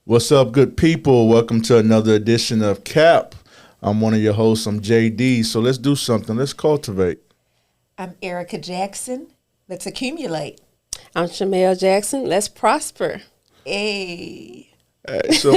What's up, good people? Welcome to another edition of C.A.P. I'm one of your hosts. I'm JD. So let's do something. Let's cultivate. I'm Erica Jackson. Let's accumulate. I'm Chamel Jackson. Let's prosper. Hey. So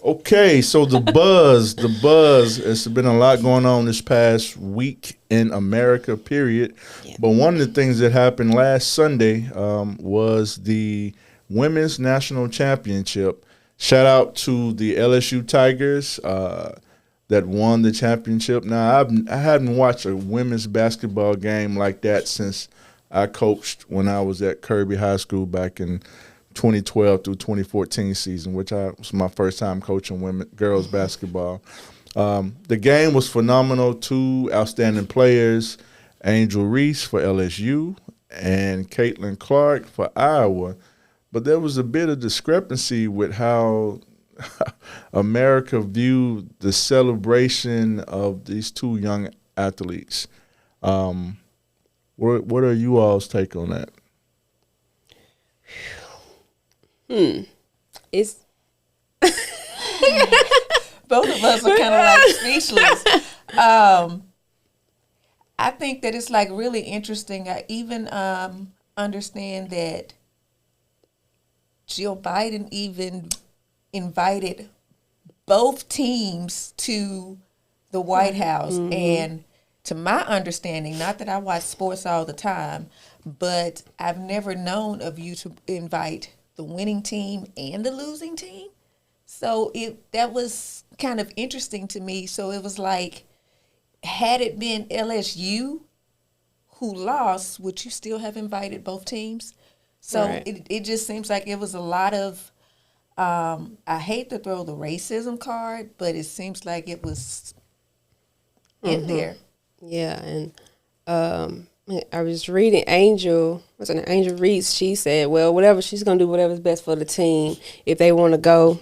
okay, so the buzz. It's been a lot going on this past week in America, period. Yeah. But one of the things that happened last Sunday was the Women's National Championship. Shout out to the LSU Tigers that won the championship. Now, I hadn't watched a women's basketball game like that since I coached when I was at Kirby High School back in 2012 through 2014 season, which was my first time coaching girls basketball. The game was phenomenal. Two outstanding players, Angel Reese for LSU and Caitlin Clark for Iowa. But there was a bit of discrepancy with how America viewed the celebration of these two young athletes. What are you all's take on that? It's Both of us are kind of like speechless. I think that it's like really interesting. I even understand that Jill Biden even invited both teams to the White House. And to my understanding, not that I watch sports all the time, but I've never known of you to invite the winning team and the losing team. So that was kind of interesting to me. So it was like, had it been LSU who lost, would you still have invited both teams? So Right. it just seems like it was a lot of, I hate to throw the racism card, but it seems like it was in there. yeah, and I was reading Angel Reese. She said, "Well, she's gonna do whatever's best for the team. If they want to go,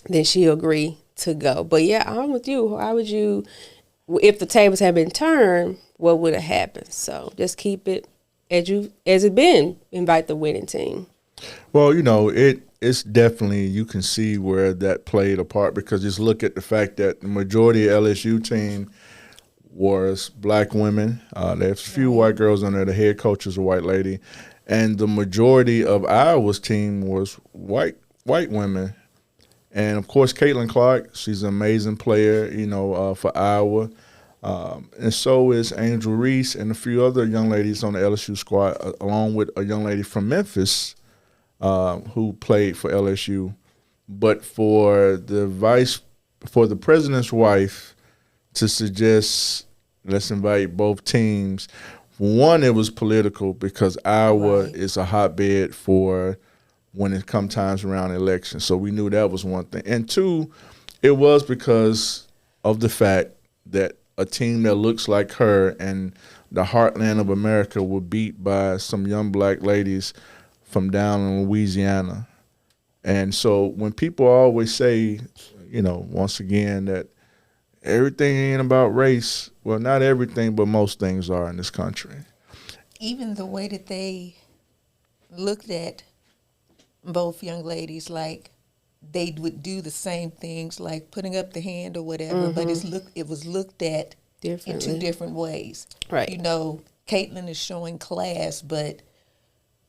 then she'll agree to go." But yeah, I'm with you. How would you, if the tables had been turned, what would have happened? So just keep it as it been. Invite the winning team. Well, it's definitely, you can see where that played a part, because just look at the fact that the majority of LSU team was black women. There's a few white girls on there. The head coach is a white lady. And the majority of Iowa's team was white women. And, of course, Caitlin Clark, she's an amazing player, for Iowa. And so is Angel Reese and a few other young ladies on the LSU squad, along with a young lady from Memphis who played for LSU. But for the president's wife to suggest let's invite both teams, one, it was political because Iowa is a hotbed for when it come times around elections. So we knew that was one thing. And two, it was because of the fact that a team that looks like her and the heartland of America were beat by some young black ladies from down in Louisiana. And so when people always say, once again, that everything ain't about race, well, not everything, but most things are in this country. Even the way that they looked at both young ladies, like they would do the same things, like putting up the hand or whatever, but it was looked at in two Differently. different ways. Right. Caitlin is showing class, but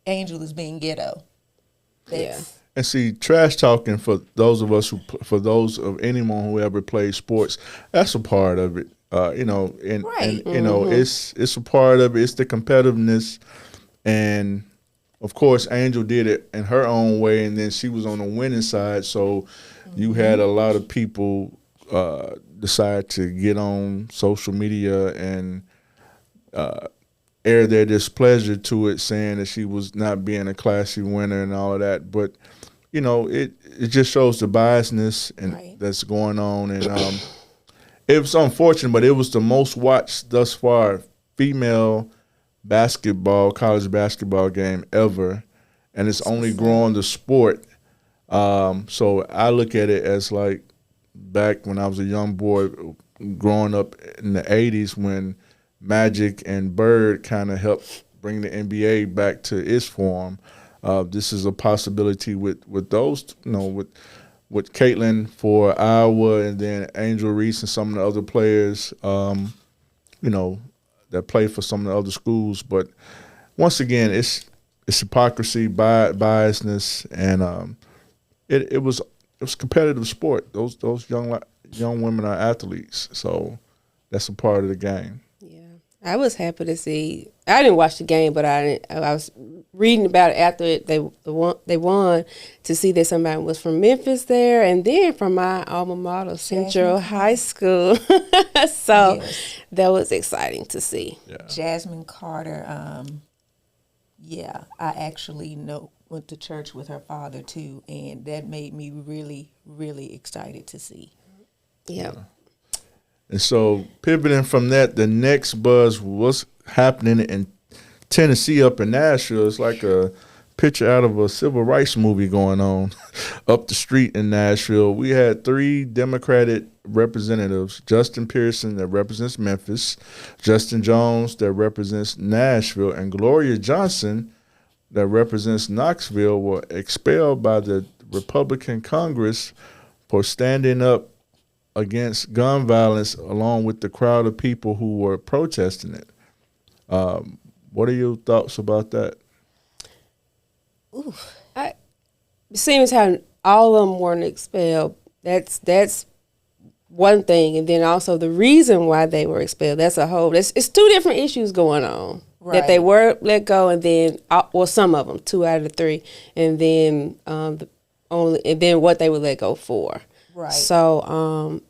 Angel is being ghetto. That's, And see, trash talking, for those of anyone who ever plays sports, that's a part of it. And it's a part of it. It's the competitiveness, and of course, Angel did it in her own way, and then she was on the winning side. So you had a lot of people decide to get on social media and air their displeasure to it, saying that she was not being a classy winner and all of that. But it just shows the biasness and that's going on, and it was unfortunate, but it was the most watched thus far female college basketball game ever, and it's only growing the sport. So I look at it as like back when I was a young boy growing up in the 80s when Magic and Bird kind of helped bring the NBA back to its form. This is a possibility with those, with Caitlin for Iowa, and then Angel Reese and some of the other players, that play for some of the other schools. But once again, it's hypocrisy, biasness, and it was competitive sport. Those young women are athletes, so that's a part of the game. Yeah, I was happy to see. I didn't watch the game, but I was reading about it after they won, to see that somebody was from Memphis there, and then from my alma mater, Central High School. So Yes. that was exciting to see. Yeah. Jasmine Carter, I actually went to church with her father too, and that made me really, really excited to see. Yeah. And so pivoting from that, the next buzz was happening in Tennessee, up in Nashville. It's like a picture out of a civil rights movie going on up the street in Nashville. We had 3 Democratic representatives: Justin Pearson, that represents Memphis; Justin Jones, that represents Nashville; and Gloria Johnson, that represents Knoxville, were expelled by the Republican Congress for standing up against gun violence along with the crowd of people who were protesting it. What are your thoughts about that? It seems how all of them weren't expelled. That's one thing, and then also the reason why they were expelled. That's a whole. It's 2 different issues going on. That they were let go, and then some of them, 2 out of the 3, and then what they were let go for. Right. So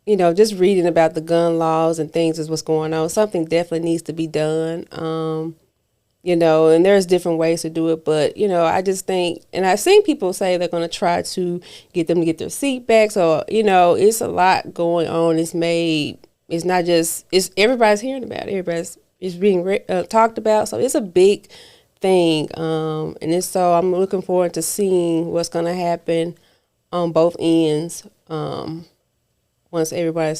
just reading about the gun laws and things is what's going on. Something definitely needs to be done. And there's different ways to do it, but I just think, and I've seen people say they're going to try to get them to get their seat back. So it's a lot going on. It's not just, it's everybody's hearing about it. It's being talked about. So it's a big thing, so I'm looking forward to seeing what's going to happen on both ends. Once everybody,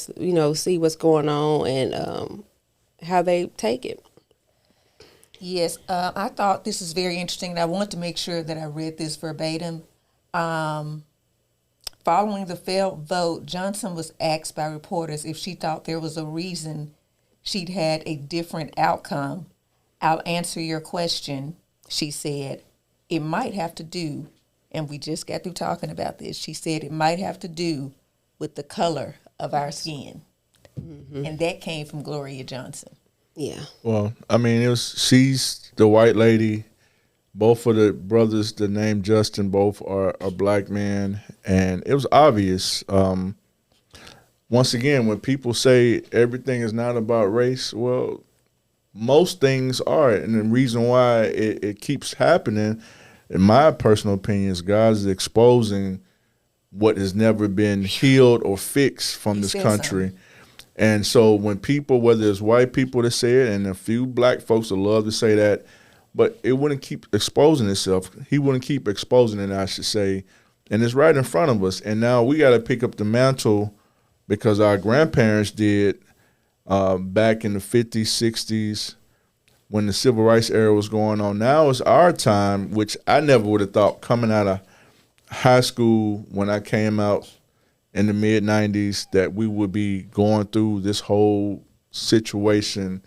see what's going on and how they take it. Yes, I thought this is very interesting, and I want to make sure that I read this verbatim. Following the failed vote, Johnson was asked by reporters if she thought there was a reason she'd had a different outcome. "I'll answer your question," she said. "It might have to do," and we just got through talking about this, she said, "it might have to do with the color of our skin." Mm-hmm. And that came from Gloria Johnson. Yeah. Well, I mean, she's the white lady. Both of the brothers, the name Justin, both are black men, and it was obvious. Once again, when people say everything is not about race, well, most things are, and the reason why it keeps happening, in my personal opinion, is God is exposing what has never been healed or fixed from this country. And so when people, whether it's white people that say it and a few black folks that love to say that, but it wouldn't keep exposing itself. He wouldn't keep exposing it, I should say. And it's right in front of us. And now we got to pick up the mantle because our grandparents did back in the 50s, 60s, when the civil rights era was going on. Now it's our time, which I never would have thought coming out of high school when I came out in the mid-'90s that we would be going through this whole situation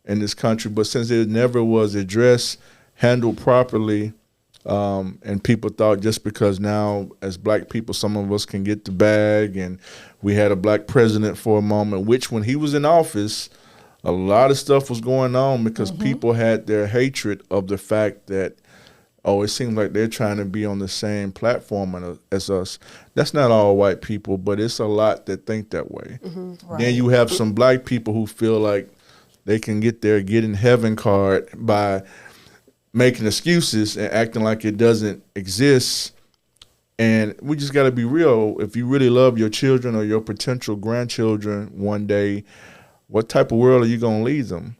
in this country. But since it never was addressed, handled properly, and people thought just because now as black people some of us can get the bag, and we had a black president for a moment, which when he was in office, a lot of stuff was going on because people had their hatred of the fact that, it seems like they're trying to be on the same platform as us. That's not all white people, but it's a lot that think that way. Mm-hmm. Right. Then you have some black people who feel like they can get their get in heaven card by making excuses and acting like it doesn't exist. And we just got to be real. If you really love your children or your potential grandchildren one day, what type of world are you going to leave them?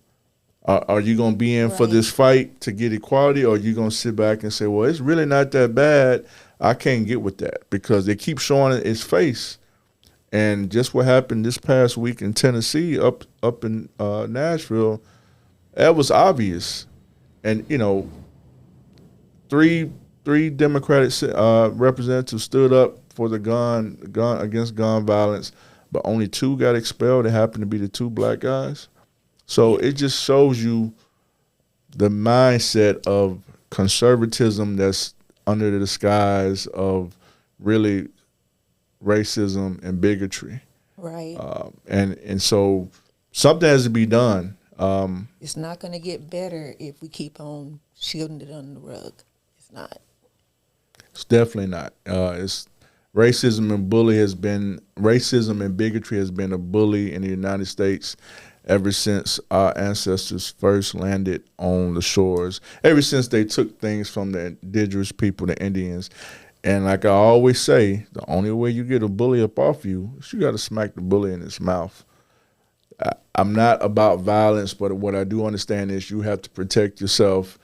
Are you going to be in for this fight to get equality, or are you going to sit back and say, well, it's really not that bad. I can't get with that, because they keep showing its face. And just what happened this past week in Tennessee, up in Nashville, that was obvious. And, three Democratic representatives stood up for the gun against gun violence, but only 2 got expelled. It happened to be the 2 black guys. So it just shows you the mindset of conservatism that's under the disguise of really racism and bigotry. Right. And so something has to be done. It's not going to get better if we keep on shielding it under the rug. It's not. It's definitely not. It's racism and bigotry has been a bully in the United States ever since our ancestors first landed on the shores, ever since they took things from the indigenous people, the Indians. And like I always say, the only way you get a bully up off you is you got to smack the bully in his mouth. I'm not about violence, but what I do understand is you have to protect yourself.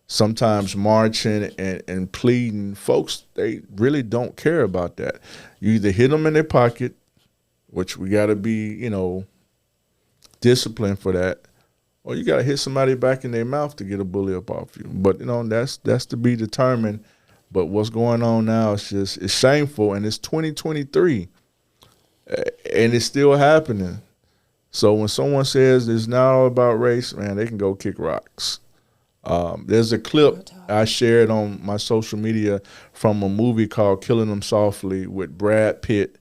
Sometimes marching and pleading, folks, they really don't care about that. You either hit them in their pocket, which we got to be, disciplined for that, or you got to hit somebody back in their mouth to get a bully up off you. But, that's to be determined. But what's going on now is it's shameful, and it's 2023, and it's still happening. So when someone says it's not all about race, man, they can go kick rocks. There's a clip I shared on my social media from a movie called Killing Them Softly with Brad Pitt,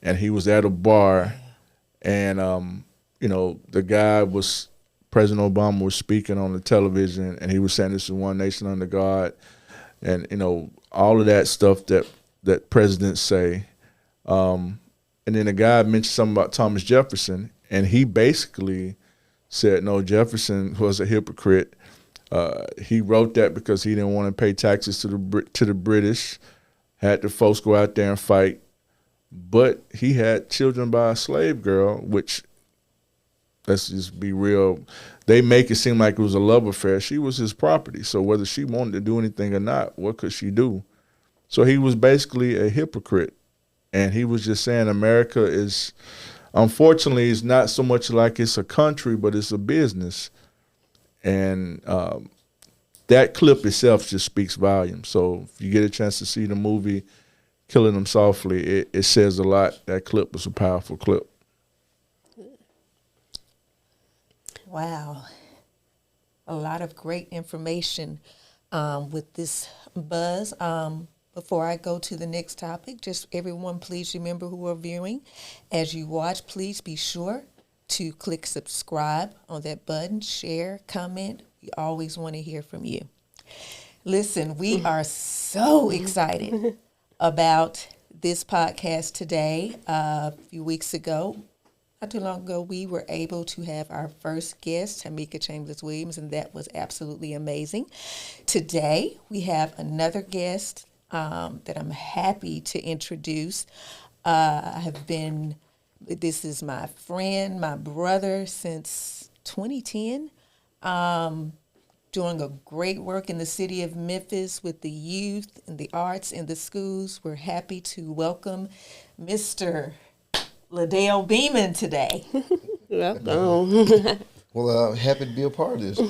and he was at a bar, and the guy President Obama was speaking on the television, and he was saying this is one nation under God, and all of that stuff that presidents say, and then the guy mentioned something about Thomas Jefferson, and he basically said no, Jefferson was a hypocrite. He wrote that because he didn't want to pay taxes to the British, had the folks go out there and fight, but he had children by a slave girl, which, let's just be real, they make it seem like it was a love affair. She was his property, so whether she wanted to do anything or not, what could she do? So he was basically a hypocrite, and he was just saying America is, unfortunately, it's not so much like it's a country, but it's a business. And that clip itself just speaks volumes. So if you get a chance to see the movie Killing Them Softly, it says a lot. That clip was a powerful clip. Wow. A lot of great information with this buzz. Before I go to the next topic, just everyone, please remember who are viewing. As you watch, please be sure to click subscribe on that button, share, comment. We always want to hear from you. Listen, we are so excited about this podcast today. A few weeks ago, not too long ago, we were able to have our first guest, Tamika Chambers-Williams, and that was absolutely amazing. Today, we have another guest that I'm happy to introduce. This is my friend, my brother since 2010, doing a great work in the city of Memphis with the youth and the arts and the schools. We're happy to welcome Mr. LaDell Beamon today. Welcome. Well, happy to be a part of this.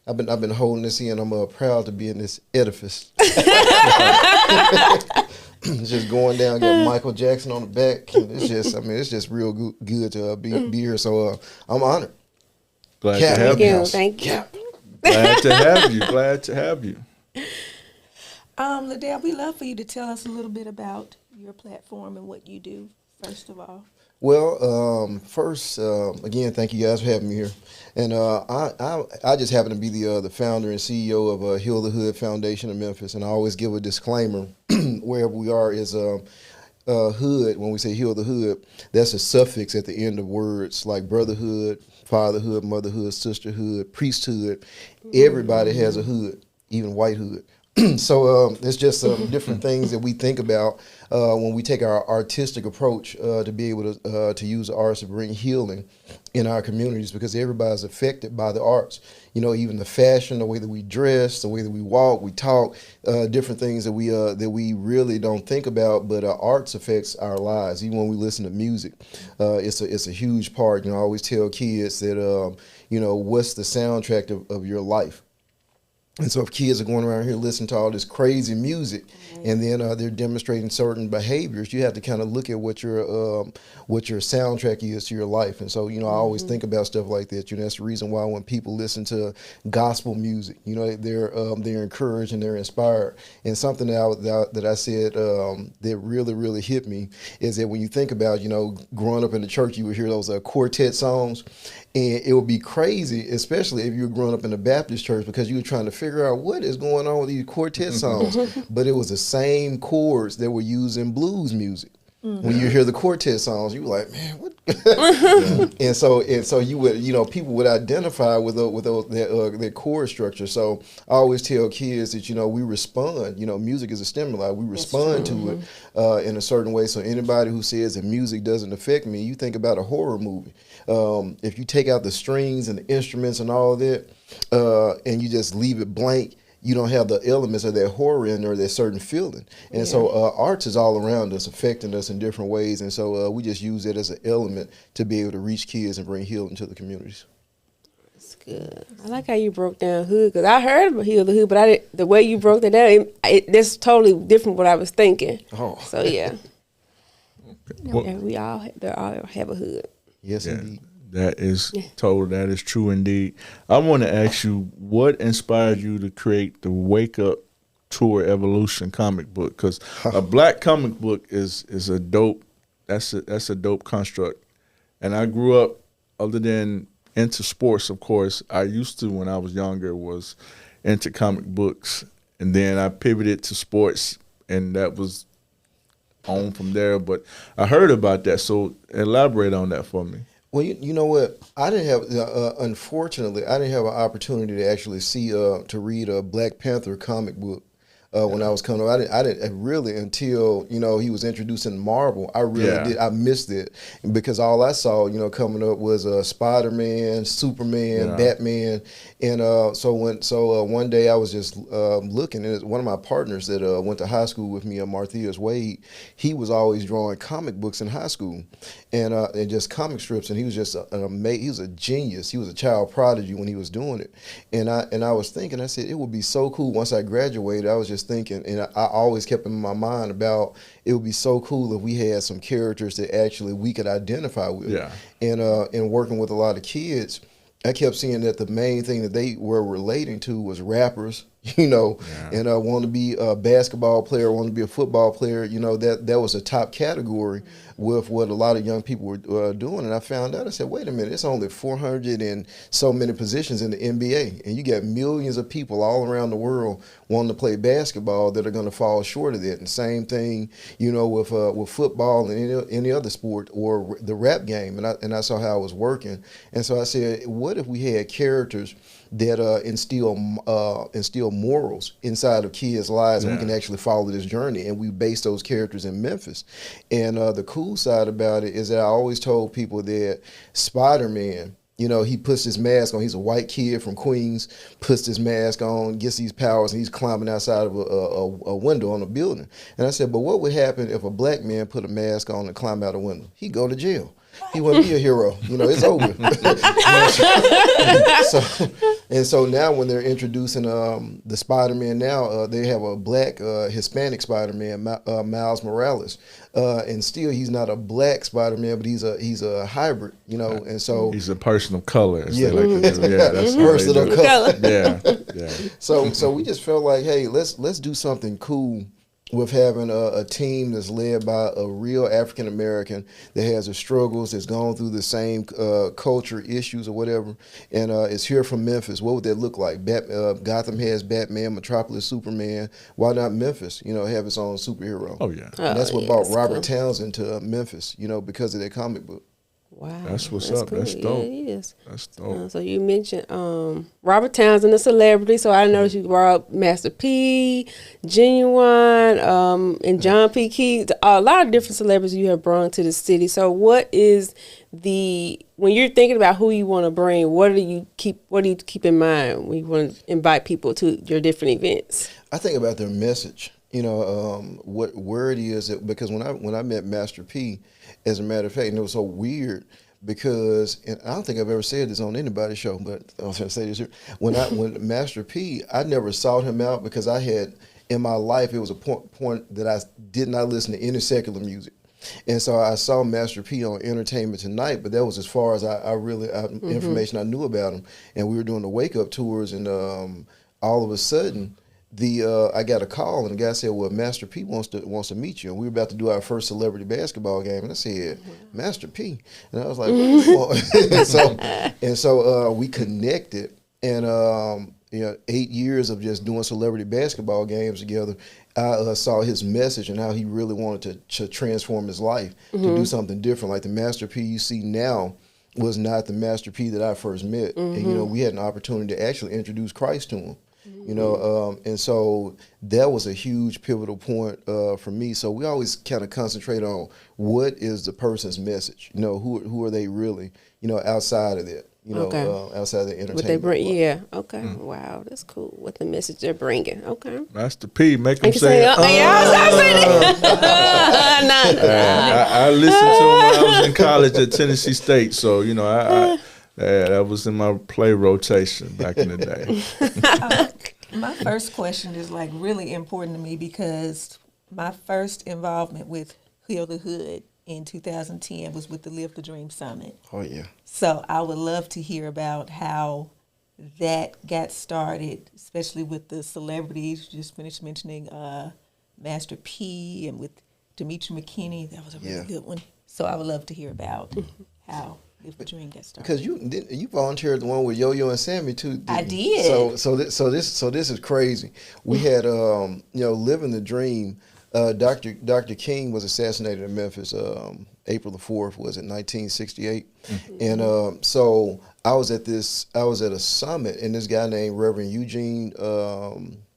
I've been holding this in. I'm proud to be in this edifice. Just going down, got Michael Jackson on the back. And it's just real good to be here. So I'm honored. Glad to have you. Thank you. Glad to have you. Glad to have you. LaDell, we'd love for you to tell us a little bit about your platform and what you do, first of all. Well, first, again, thank you guys for having me here. And I just happen to be the founder and CEO of Heal the Hood Foundation in Memphis. And I always give a disclaimer, wherever we are is hood. When we say heal the hood, that's a suffix at the end of words like brotherhood, fatherhood, motherhood, sisterhood, priesthood. Everybody has a hood, even white hood. So it's just different things that we think about when we take our artistic approach to be able to use the arts to bring healing in our communities, because everybody's affected by the arts. Even the fashion, the way that we dress, the way that we walk, we talk, different things that we really don't think about, but arts affects our lives. Even when we listen to music, it's a huge part. I always tell kids that what's the soundtrack of your life? And so if kids are going around here listening to all this crazy music, and then they're demonstrating certain behaviors, you have to kind of look at what your soundtrack is to your life. And so, I always think about stuff like that. That's the reason why when people listen to gospel music, they're encouraged and they're inspired. And something that I said that really, really hit me is that when you think about, growing up in the church, you would hear those quartet songs. And it would be crazy, especially if you were growing up in a Baptist church, because you were trying to figure out what is going on with these quartet songs. But it was the same chords that were used in blues music. When you hear the quartet songs, you were like, man, what? And so you would, people would identify with their chord structure. So I always tell kids that, we respond. Music is a stimuli. We respond to it in a certain way. So anybody who says that music doesn't affect me, you think about a horror movie. If you take out the strings and the instruments and all of that, and you just leave it blank, you don't have the elements of that horror in there, that certain feeling. And so arts is all around us, affecting us in different ways. And so we just use it as an element to be able to reach kids and bring healing to the communities. That's good. I like how you broke down hood, because I heard about Heal the Hood, but the way you broke that down, that's totally different what I was thinking. Oh. So, yeah. Well, They all have a hood. Yes, yeah, indeed. that is that is true indeed. I want to ask you, what inspired you to create the Wake Up Tour Evolution comic book? Because a black comic book is a dope. That's a dope construct. And I grew up, other than into sports, of course, I used to, when I was younger, was into comic books, and then I pivoted to sports, and that was on from there. But I heard about that, so elaborate on that for me. Well, you know what? I didn't have, unfortunately, I didn't have an opportunity to actually to read a Black Panther comic book when I was coming up. I didn't really until, he was introducing Marvel. I really did. I missed it because all I saw, coming up was Spider-Man, Superman, Batman. And so one day I was just looking, and one of my partners that went to high school with me, Marthias Wade, he was always drawing comic books in high school, and just comic strips, and he was just he was a genius. He was a child prodigy when he was doing it, and I was thinking, I said, it would be so cool once I graduated. I was just thinking, and I always kept in my mind about, it would be so cool if we had some characters that actually we could identify with. Yeah. And working with a lot of kids, I kept seeing that the main thing that they were relating to was rappers, and want to be a basketball player, want to be a football player, that was a top category with what a lot of young people were doing. And I found out, I said, wait a minute, it's only 400 and so many positions in the NBA, and you got millions of people all around the world wanting to play basketball that are going to fall short of that. And same thing, with football and any other sport or the rap game. And I saw how it was working. And so I said, what if we had characters that instill morals inside of kids' lives, and we can actually follow this journey, and we base those characters in Memphis. And the cool side about it is that I always told people that Spider-Man, he puts his mask on. He's a white kid from Queens, puts his mask on, gets these powers, and he's climbing outside of a window on a building. And I said, but what would happen if a black man put a mask on and climbed out a window? He'd go to jail. He wouldn't be a hero. It's over. So now when they're introducing the Spider-Man now, they have a black Hispanic Spider-Man, Miles Morales. And still he's not a black Spider-Man, but he's a hybrid, and so he's a person of color. Yeah, that's person of color. Yeah. So we just felt like, hey, let's do something cool with having a team that's led by a real African American that has the struggles, that's gone through the same culture issues or whatever, and is here from Memphis. What would that look like? Gotham has Batman, Metropolis, Superman. Why not Memphis? Have its own superhero. Oh yeah, and that's what brought Robert Townsend to Memphis. Because of that comic book. Wow, that's what's up. Cool. That's dope. Yeah, it is. That's dope. So you mentioned Robert Townsend, a celebrity. So I noticed you brought up Master P, Genuine, and John P. Key. A lot of different celebrities you have brought to the city. So what is when you're thinking about who you want to bring, what do you keep in mind when you want to invite people to your different events? I think about their message. Where it is, because when I met Master P, as a matter of fact, and it was so weird because, and I don't think I've ever said this on anybody's show, but I was going to say this here. When Master P, I never sought him out because I had, in my life, it was a point that I did not listen to any secular music. And so I saw Master P on Entertainment Tonight, but that was as far as information I knew about him. And we were doing the wake up tours, and all of a sudden, I got a call, and the guy said, "Well, Master P wants to meet you." And we were about to do our first celebrity basketball game, and I said, "Master P," and I was like, and so we connected, and 8 years of just doing celebrity basketball games together. I saw his message and how he really wanted to transform his life, to do something different. Like the Master P you see now was not the Master P that I first met. And, we had an opportunity to actually introduce Christ to him, and so that was a huge pivotal point for me. So we always kind of concentrate on what is the person's message, who are they really, outside of that. Outside of the entertainment. What they bring, okay. Wow, that's cool. What the message they're bringing, okay. Master P, make him say, I listened to him when I was in college at Tennessee State, so, that was in my play rotation back in the day. My first question is like really important to me because my first involvement with Heal the Hood in 2010 was with the Live the Dream Summit. Oh, yeah. So I would love to hear about how that got started, especially with the celebrities. You just finished mentioning Master P and with Demetri McKinney. That was a really good one. So I would love to hear about how Live the Dream got started. Because you volunteered the one with Yo-Yo and Sammy too. I did. So this is crazy. We had Living the Dream. Dr. King was assassinated in Memphis. April the 4th was it 1968, and so I was at a summit, and this guy named Reverend Eugene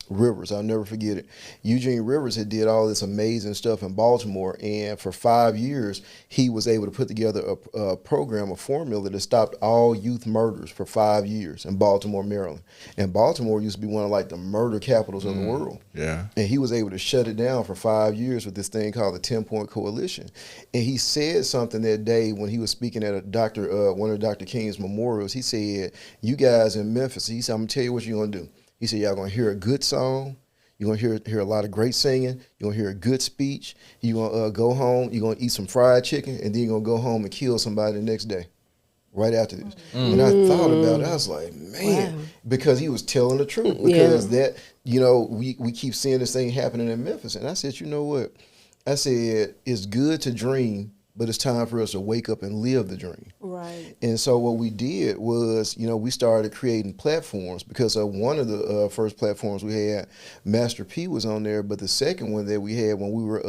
Rivers, I'll never forget it. Eugene Rivers had did all this amazing stuff in Baltimore, and for 5 years he was able to put together a program, a formula that stopped all youth murders for 5 years in Baltimore, Maryland. And Baltimore used to be one of like the murder capitals of the world. Yeah. And he was able to shut it down for 5 years with this thing called the 10-Point Coalition. And he said something that day when he was speaking at one of Dr. King's memorials. He said, "You guys in Memphis," he said, "I'm gonna tell you what you're gonna do." He said, "Y'all gonna hear a good song. You're gonna hear a lot of great singing. You're gonna hear a good speech. You're gonna go home. You're gonna eat some fried chicken, and then you're gonna go home and kill somebody the next day, right after this." And I thought about it. I was like, man, because he was telling the truth. Because that, we keep seeing this thing happening in Memphis. And I said, you know what? I said, it's good to dream, but it's time for us to wake up and live the dream. Right. And so what we did was, we started creating platforms because one of the first platforms we had, Master P was on there, but the second one that we had when we were,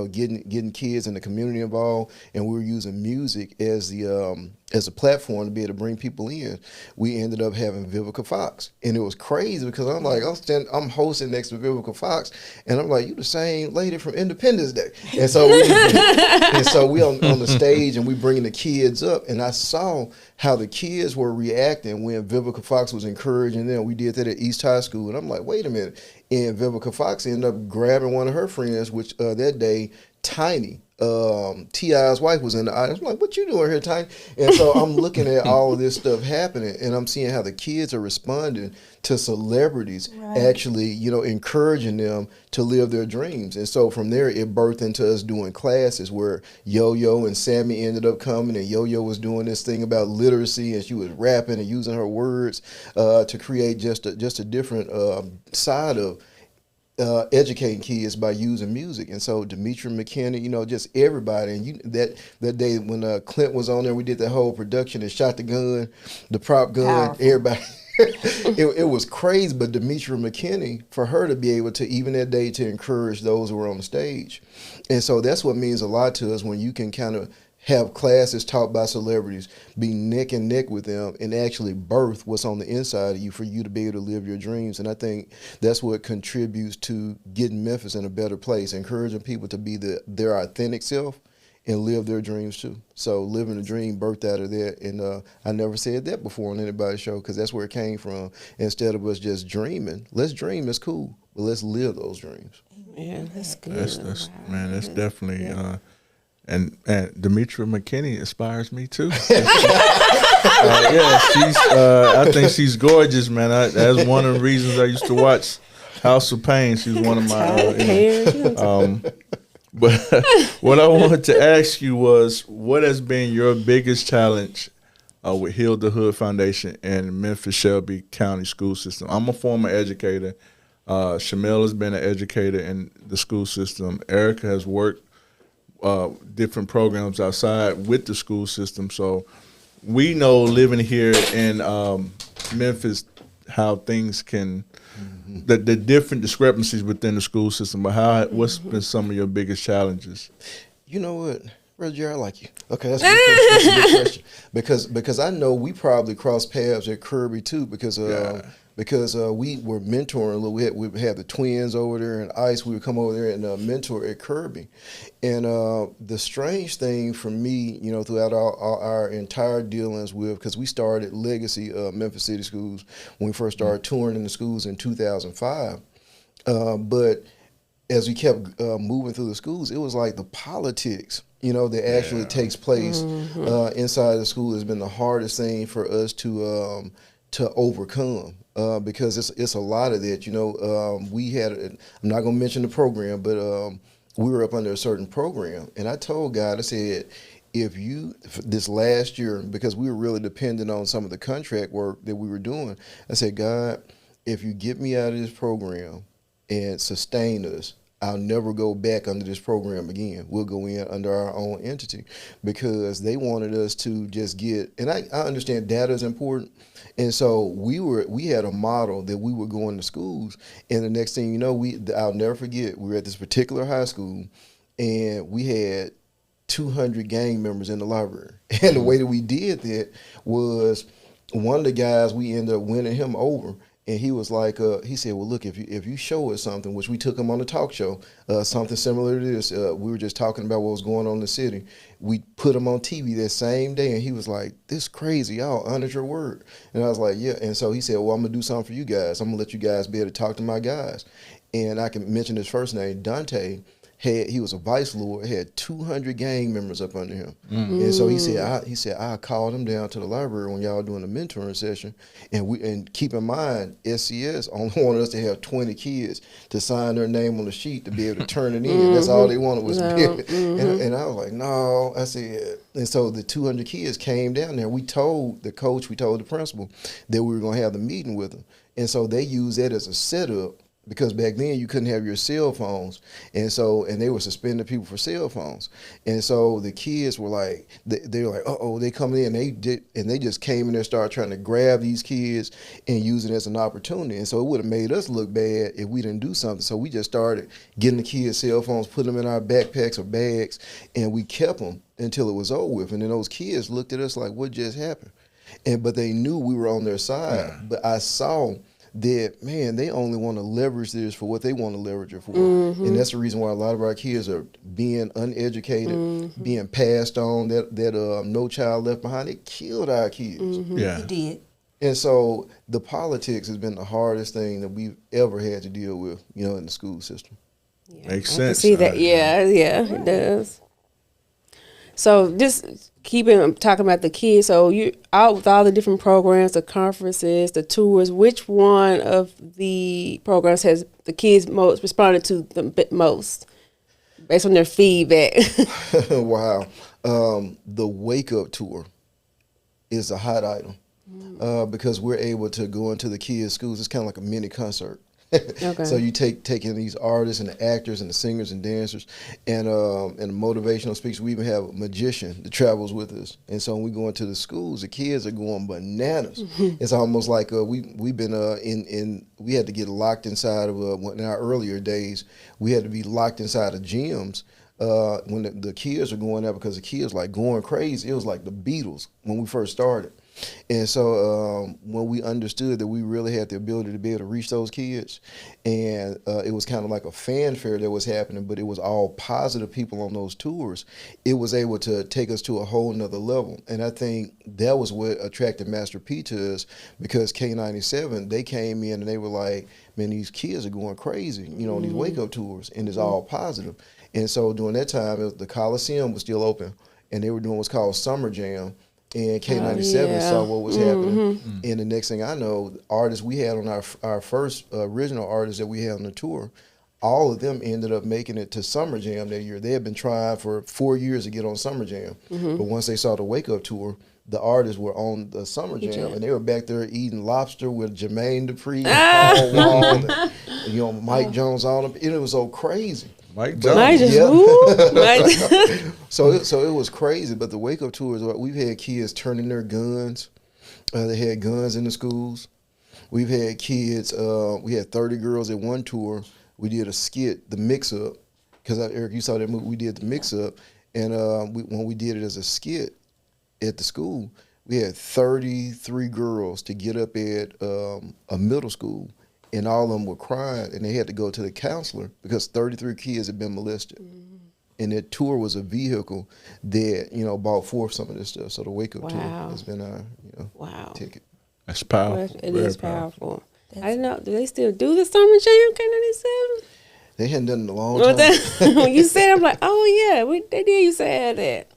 getting kids in the community involved, and we were using music as a platform to be able to bring people in, we ended up having Vivica Fox. And it was crazy because I'm like, I'm hosting next to Vivica Fox, and I'm like, you the same lady from Independence Day. And so we on the stage, and we bringing the kids up, and I saw how the kids were reacting when Vivica Fox was encouraging them. We did that at East High School, and I'm like, wait a minute. And Vivica Fox ended up grabbing one of her friends, which that day, Tiny, T.I.'s wife, was in the audience. I'm like, what you doing here, Tiny? And so I'm looking at all of this stuff happening, and I'm seeing how the kids are responding to celebrities actually, encouraging them to live their dreams. And so from there, it birthed into us doing classes where Yo-Yo and Sammy ended up coming, and Yo-Yo was doing this thing about literacy, and she was rapping and using her words to create just a different side of educating kids by using music. And so Demetri McKinney, just everybody. And that day when Clint was on there, we did the whole production and shot the gun, the prop gun, Powerful. everybody. It was crazy, but Demetri McKinney, for her to be able to, even that day, to encourage those who were on the stage. And so that's what means a lot to us, when you can kind of have classes taught by celebrities, be neck and neck with them, and actually birth what's on the inside of you for you to be able to live your dreams. And I think that's what contributes to getting Memphis in a better place, encouraging people to be their authentic self and live their dreams too. So living a dream birthed out of that. And I never said that before on anybody's show, because that's where it came from. Instead of us just dreaming, let's dream, that's cool, but let's live those dreams. Yeah, that's good. That's definitely And Demetra McKinney inspires me too. She's. I think she's gorgeous, man. That's one of the reasons I used to watch House of Pain. She's one of my. But what I wanted to ask you was, what has been your biggest challenge with Heal the Hood Foundation and Memphis Shelby County school system? I'm a former educator. Chamel has been an educator in the school system. Erica has worked different programs outside with the school system. So we know, living here in Memphis, how things can, the different discrepancies within the school system. But what's been some of your biggest challenges? You know what, Brother Jerry, I like you. Okay, that's a good question. Because I know we probably crossed paths at Kirby too, because we were mentoring a little. We had the twins over there and Ice. We would come over there and mentor at Kirby. And the strange thing for me, you know, throughout our entire dealings with, because we started Legacy Memphis City Schools when we first started touring in the schools in 2005. But as we kept moving through the schools, it was like the politics, you know, that actually takes place inside the school has been the hardest thing for us to overcome. Because it's a lot of that, you know. We had, I'm not going to mention the program, but we were up under a certain program. And I told God, I said, this last year, because we were really dependent on some of the contract work that we were doing, I said, God, if you get me out of this program and sustain us, I'll never go back under this program again. We'll go in under our own entity, because they wanted us to just get, and I understand data is important. And so we had a model that we would go into schools, and the next thing you know, I'll never forget, we were at this particular high school, and we had 200 gang members in the library. And the way that we did that was, one of the guys, we ended up winning him over. And he was like, he said, well, look, if you show us something, which we took him on a talk show, something similar to this, we were just talking about what was going on in the city. We put him on TV that same day, and he was like, this crazy, y'all honored your word. And I was like, yeah. And so he said, well, I'm going to do something for you guys. I'm going to let you guys be able to talk to my guys. And I can mention his first name, Dante. He was a vice lord, had 200 gang members up under him. And so he said, I called him down to the library when y'all doing a mentoring session. And keep in mind, SCS only wanted us to have 20 kids to sign their name on the sheet to be able to turn it in. That's all they wanted was to be able. And I was like, no. I said, and so the 200 kids came down there. We told the coach, we told the principal that we were going to have the meeting with them. And so they used that as a setup, because back then you couldn't have your cell phones, and they were suspending people for cell phones, and so the kids were like, they were like, they coming in, and they just came in there, started trying to grab these kids and use it as an opportunity, and so it would have made us look bad if we didn't do something. So we just started getting the kids' cell phones, put them in our backpacks or bags, and we kept them until it was over with. And then those kids looked at us like, what just happened? But they knew we were on their side. But I saw that, man, they only want to leverage this for what they want to leverage it for. And that's the reason why a lot of our kids are being uneducated, being passed on, that No Child Left Behind. It killed our kids. It did. And so the politics has been the hardest thing that we've ever had to deal with, you know, in the school system. Yeah, Makes I sense. can see that. Yeah, it does. So just talking about the kids. So you out with all the different programs, the conferences, the tours. Which one of the programs has the kids most responded to the most, based on their feedback? Wow, the Wake Up Tour is a hot item because we're able to go into the kids' schools. It's kind of like a mini concert. Okay. So you take in these artists and the actors and the singers and dancers and motivational speakers. We even have a magician that travels with us. And so when we go into the schools, the kids are going bananas. It's almost like we've been we had to get locked inside of in our earlier days. We had to be locked inside of gyms when the kids are going out, because the kids like going crazy. It was like the Beatles when we first started. And so when we understood that we really had the ability to be able to reach those kids, and it was kind of like a fanfare that was happening, but it was all positive people on those tours, it was able to take us to a whole nother level. And I think that was what attracted Master P to us, because K97, they came in and they were like, man, these kids are going crazy, on these wake up tours, and it's all positive. And so during that time, the Coliseum was still open, and they were doing what's called Summer Jam. And K97 saw what was happening. And the next thing I know, the artists we had on our first original artists that we had on the tour, all of them ended up making it to Summer Jam that year. They had been trying for 4 years to get on Summer Jam. But once they saw the Wake Up Tour, the artists were on the Summer Jam, and they were back there eating lobster with Jermaine Dupri and Paul Wall and Mike Jones on them. And it was so crazy. Mike Jones. Mike just, woo. So it was crazy. But the Wake Up Tours, we've had kids turning their guns. They had guns in the schools. We've had kids. We had 30 girls at one tour. We did a skit, The Mix Up, because Eric, you saw that movie. We did The Mix Up, and when we did it as a skit at the school, we had 33 girls to get up at a middle school. And all of them were crying, and they had to go to the counselor because 33 kids had been molested. And that tour was a vehicle that, brought forth some of this stuff. So the Wake Up Tour has been our, ticket. That's powerful. It is powerful. I didn't know, do they still do the Summer Jam, K97? They hadn't done it in a long time. When you said, I'm like, oh yeah, they did used to have that.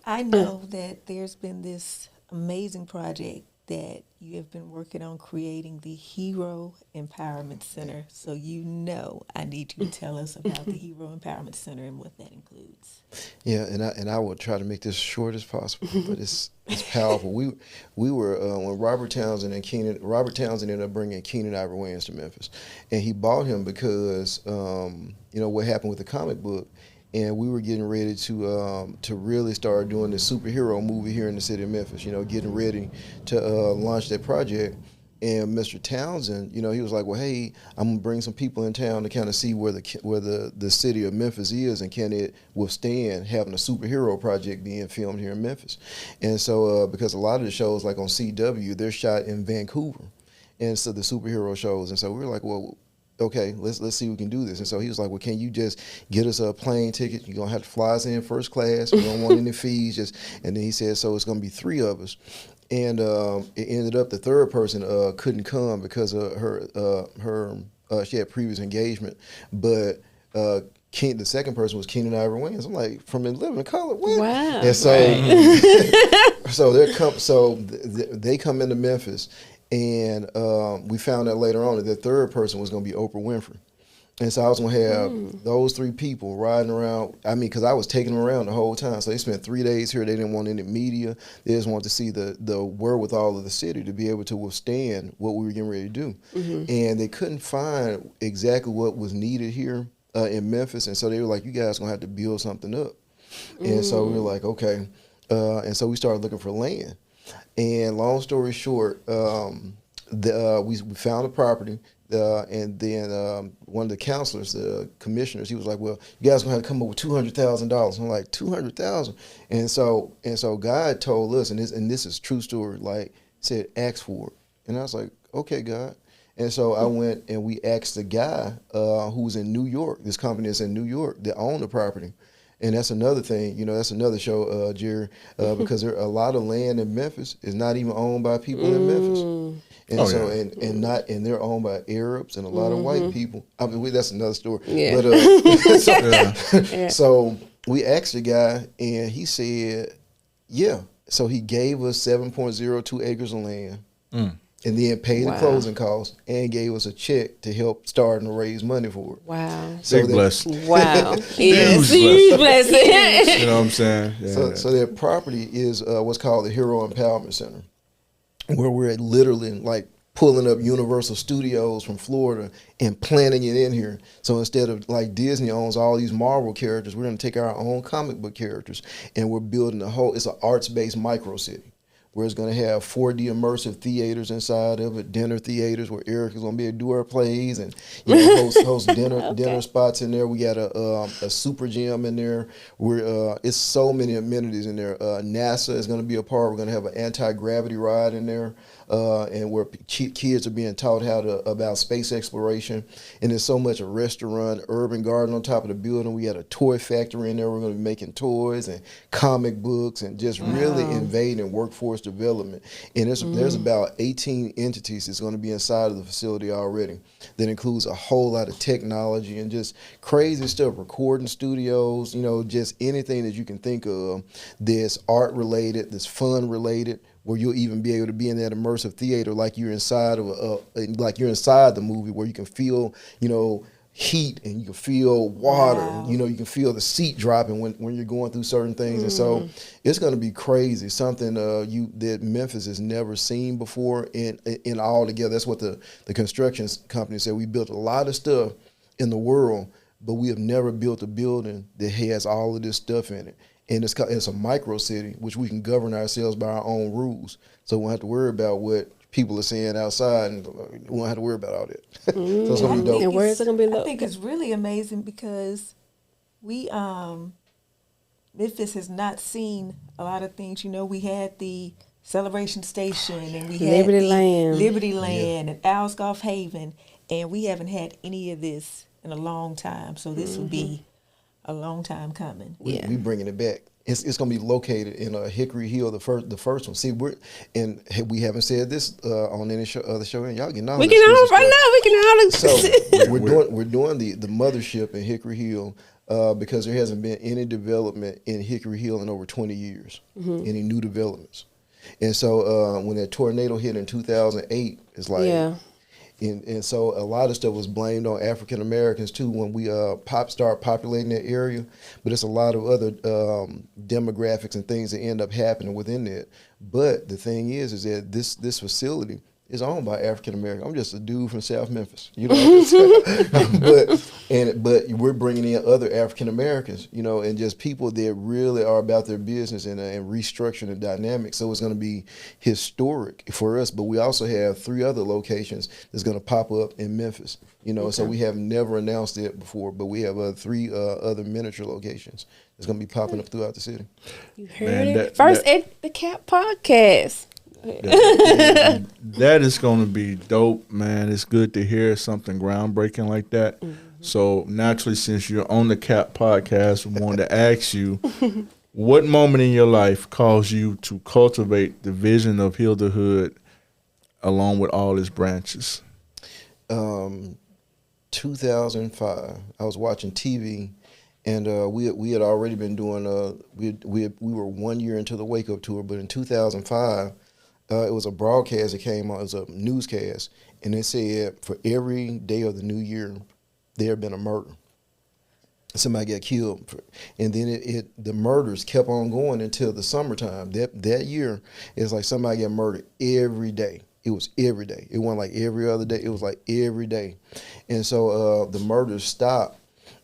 I know that there's been this amazing project that you have been working on creating, the Hero Empowerment Center. So I need you to tell us about the Hero Empowerment Center and what that includes. Yeah, and I will try to make this short as possible, but it's powerful. We were when Robert Townsend ended up bringing Keenan Ivory Wayans to Memphis, and he bought him because what happened with the comic book. And we were getting ready to really start doing the superhero movie here in the city of Memphis, getting ready to launch that project. And Mr. Townsend, he was like, well, hey, I'm going to bring some people in town to kind of see where the city of Memphis is, and can it withstand having a superhero project being filmed here in Memphis. And so because a lot of the shows, like on CW, they're shot in Vancouver, and so the superhero shows. And so we were like, well, okay, let's see if we can do this. And so he was like, well, can you just get us a plane ticket? You're going to have to fly us in first class. We don't want any fees. And then he said, so it's going to be 3 of us. And it ended up the third person couldn't come because of she had previous engagement. But the second person was Keenan Ivory Wayans. I'm like, from Living Color, what? Wow. And so, they come into Memphis. And we found out later on that the third person was going to be Oprah Winfrey. And so I was going to have those 3 people riding around. I mean, because I was taking them around the whole time. So they spent 3 days here. They didn't want any media. They just wanted to see the wherewithal of the city to be able to withstand what we were getting ready to do. And they couldn't find exactly what was needed here in Memphis. And so they were like, you guys are going to have to build something up. And so we were like, okay. And so we started looking for land. And long story short, we found a property, and then one of the counselors, the commissioners, he was like, "Well, you guys gonna have to come up with $200,000." I'm like, $200,000, and so God told us, and this is true story. Like said, ask for it, and I was like, okay, God. And so I went and we asked the guy who's in New York. This company is in New York that owned the property. And that's another thing, that's another show, Jerry, because there are a lot of land in Memphis is not even owned by people in Memphis, and they're owned by Arabs and a lot of white people. I mean, that's another story. Yeah. But so we asked the guy, and he said, yeah. So he gave us 7.02 acres of land. And then paid the closing costs and gave us a check to help start and raise money for it. Wow. So Big blessing. Wow. Yes, huge blessing. You know what I'm saying? Yeah. So their property is what's called the Hero Empowerment Center, where we're literally like pulling up Universal Studios from Florida and planting it in here. So instead of like Disney owns all these Marvel characters, we're going to take our own comic book characters, and we're building it's an arts-based micro city. where it's going to have 4D immersive theaters inside of it, dinner theaters where Erica's going to be able to do her plays and host dinner spots in there. We got a super gym in there. It's so many amenities in there. NASA is going to be a part. We're going to have an anti-gravity ride in there. And where kids are being taught about space exploration. And there's so much a restaurant, urban garden on top of the building. We got a toy factory in there. We're going to be making toys and comic books and just really invading workforce development. And there's about 18 entities that's going to be inside of the facility already. That includes a whole lot of technology and just crazy stuff, recording studios, just anything that you can think of that's art related, that's fun related, where you'll even be able to be in that immersive theater like you're inside of the movie, where you can feel, heat and you can feel water. Wow. You can feel the seat dropping when you're going through certain things. And so it's going to be crazy, something that Memphis has never seen before in all together. That's what the construction company said. We built a lot of stuff in the world, but we have never built a building that has all of this stuff in it. And it's a micro city, which we can govern ourselves by our own rules. So we won't have to worry about what people are saying outside, and we won't have to worry about all that. So it's going to be dope. And where is it going to be? I think it's really amazing because we, Memphis has not seen a lot of things. We had the Celebration Station, and we had Liberty Land and Owls Golf Haven, and we haven't had any of this in a long time. So this would be a long time coming. We bringing it back. It's going to be located in Hickory Hill, the first one. See, we haven't said this on any other show, and y'all getting all. We can all right now. We can all. So we're doing the mothership in Hickory Hill because there hasn't been any development in Hickory Hill in over 20 years. Any new developments, and so when that tornado hit in 2008, it's like. And so a lot of stuff was blamed on African Americans too when we start populating that area. But it's a lot of other demographics and things that end up happening within that. But the thing is that this facility is owned by African American. I'm just a dude from South Memphis, but we're bringing in other African Americans, and just people that really are about their business and restructuring the dynamic. So it's going to be historic for us. But we also have 3 other locations that's going to pop up in Memphis, So we have never announced it before, but we have 3 other miniature locations that's going to be popping up throughout the city. You heard it first at the C.A.P podcast. That is going to be dope, man. It's good to hear something groundbreaking like that. So naturally, since you're on the C.A.P podcast, we wanted to ask you, what moment in your life caused you to cultivate the vision of Heal the Hood along with all its branches? 2005, I was watching TV, and we had already been doing we were 1 year into the Wake Up Tour, but in 2005. It was a broadcast that came on. It was a newscast, and it said for every day of the new year, there had been a murder. Somebody got killed, and then the murders kept on going until the summertime. That year, it's like somebody got murdered every day. It was every day. It wasn't like every other day. It was like every day, and so the murders stopped.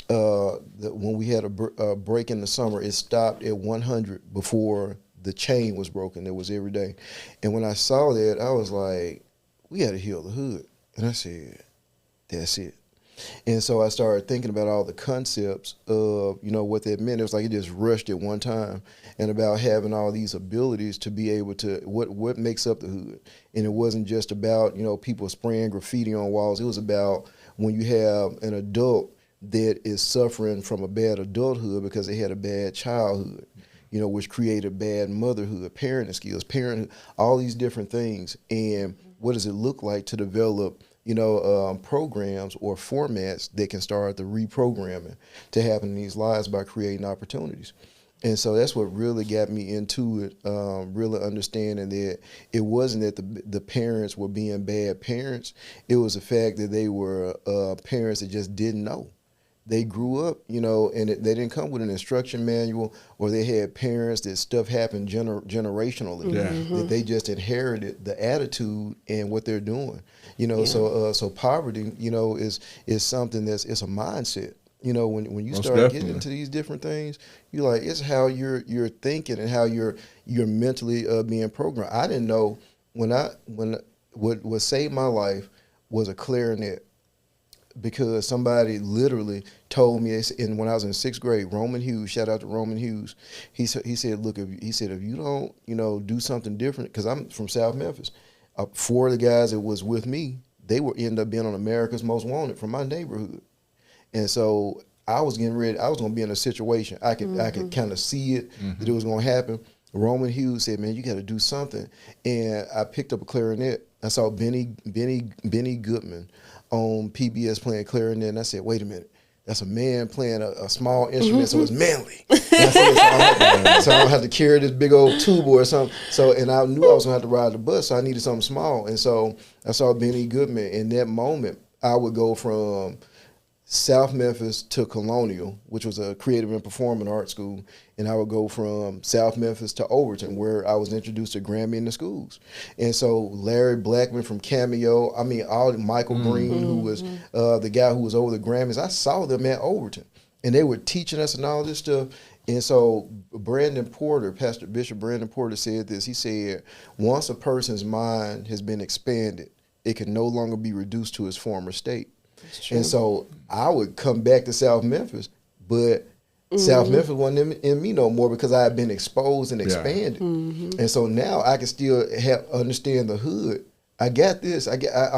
When we had a break in the summer, it stopped at 100 before the chain was broken. It was every day. And when I saw that, I was like, we got to heal the hood. And I said, that's it. And so I started thinking about all the concepts of, what that meant. It was like it just rushed at one time, and about having all these abilities to be able to, what makes up the hood. And it wasn't just about, people spraying graffiti on walls. It was about when you have an adult that is suffering from a bad adulthood because they had a bad childhood. Which created bad motherhood, parenting skills, parenthood, all these different things. And what does it look like to develop, programs or formats that can start the reprogramming to happen in these lives by creating opportunities? And so that's what really got me into it, really understanding that it wasn't that the parents were being bad parents. It was the fact that they were parents that just didn't know. They grew up, and they didn't come with an instruction manual, or they had parents that stuff happened generationally, that they just inherited the attitude and what they're doing, So poverty, is something it's a mindset, You know, when you Most start definitely. getting into these different things, you're like, it's how you're thinking and how you're mentally being programmed. I didn't know what saved my life was a clarinet, because somebody literally told me, and when I was in 6th grade, Roman Hughes, shout out to Roman Hughes, he said, look, if you don't, do something different, because I'm from South Memphis, 4 of the guys that was with me, they were end up being on America's Most Wanted from my neighborhood. And so I was getting ready. I was going to be in a situation. I could kind of see it, that it was going to happen. Roman Hughes said, "Man, you got to do something." And I picked up a clarinet. I saw Benny Goodman on PBS playing clarinet, and I said, "Wait a minute. That's a man playing a small instrument, so it's manly." And I said, so I don't have to carry this big old tuba or something. So, and I knew I was going to have to ride the bus, so I needed something small. And so I saw Benny Goodman. In that moment, I would go from South Memphis to Colonial, which was a creative and performing art school, and I would go from South Memphis to Overton, where I was introduced to Grammy in the schools. And so Larry Blackman from Cameo, Michael Green, who was the guy who was over the Grammys, I saw them at Overton, and they were teaching us and all this stuff. And so Brandon Porter, Pastor Bishop Brandon Porter said this. He said, once a person's mind has been expanded, it can no longer be reduced to its former state. And so I would come back to South Memphis, but South Memphis wasn't in me no more, because I had been exposed and expanded. And so now I can still understand the hood. I got this. I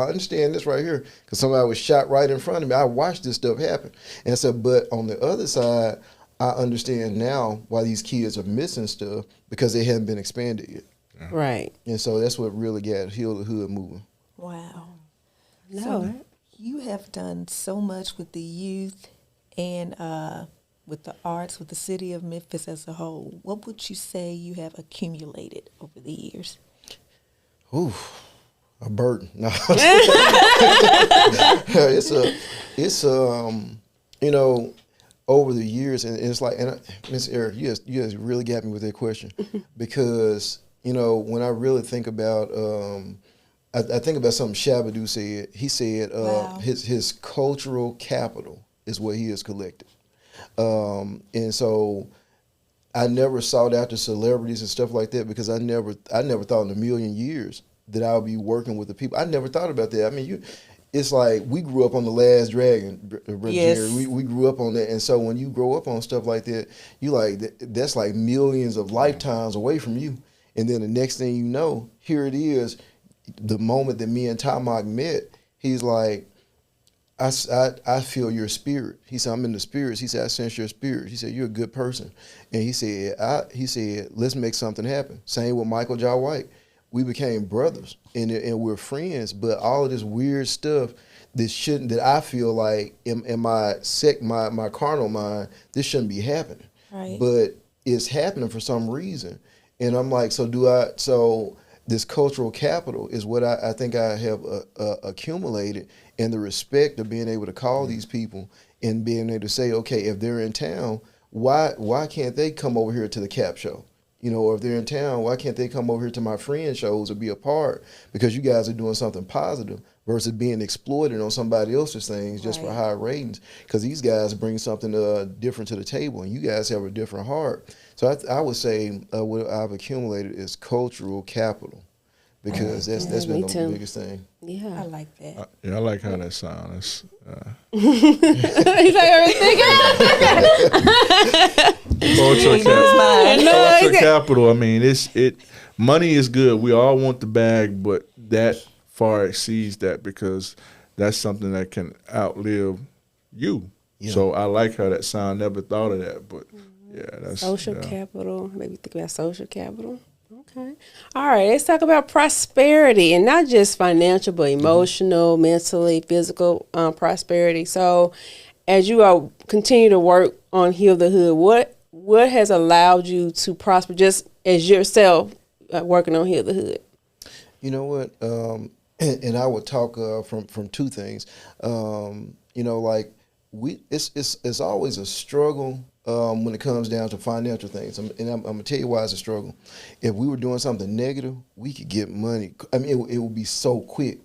understand this right here, because somebody was shot right in front of me. I watched this stuff happen. And so, but on the other side, I understand now why these kids are missing stuff, because they haven't been expanded yet. Right. And so that's what really got Heal the Hood moving. Wow. No. So you have done so much with the youth and with the arts, with the city of Memphis as a whole. What would you say you have accumulated over the years? Ooh, a burden. No. it's over the years, and it's like, and Miss Eric, you guys really got me with that question, because when I really think about, I think about something Shabadoo said. He said Wow. his cultural capital is what he has collected, and so I never sought after celebrities and stuff like that, because I never thought in a million years that I would be working with the people. I never thought about that. I mean, it's like we grew up on The Last Dragon, Yes. Jerry. We grew up on that, and so when you grow up on stuff like that, you like that's like millions of lifetimes away from you. And then the next thing you know, here it is. The moment that me and Tamak met, he's like, I feel your spirit. He said, I'm in the spirits. He said, I sense your spirit. He said, you're a good person. And he said, let's make something happen. Same with Michael Jai White. We became brothers and we're friends, but all of this weird stuff that I feel like in my carnal mind, this shouldn't be happening. Right. But it's happening for some reason. And I'm like, so this cultural capital is what I think I have accumulated, and the respect of being able to call these people and being able to say, okay, if they're in town, why can't they come over here to the C.A.P show? Or if they're in town, why can't they come over here to my friend shows or be a part? Because you guys are doing something positive versus being exploited on somebody else's things just for Right. high ratings. Because these guys bring something different to the table, and you guys have a different heart. So I would say what I've accumulated is cultural capital, because that's been me the too. biggest thing. Yeah. I like that. I like how that sounds. He's like, everything. Cultural capital. No, Cultural capital. I mean, money is good. We all want the bag, but that far exceeds that, because that's something that can outlive you. Yeah. So I like how that sound. Never thought of that, but yeah, that's Social yeah. capital. Maybe think about social capital. Okay. All right. Let's talk about prosperity, and not just financial, but emotional, mentally, physical prosperity. So, as you all continue to work on Heal the Hood, what has allowed you to prosper, just as yourself working on Heal the Hood? You know what? And I would talk from two things. Like it's always a struggle when it comes down to financial things. I'm gonna tell you why it's a struggle. If we were doing something negative, we could get money. I mean, it would be so quick.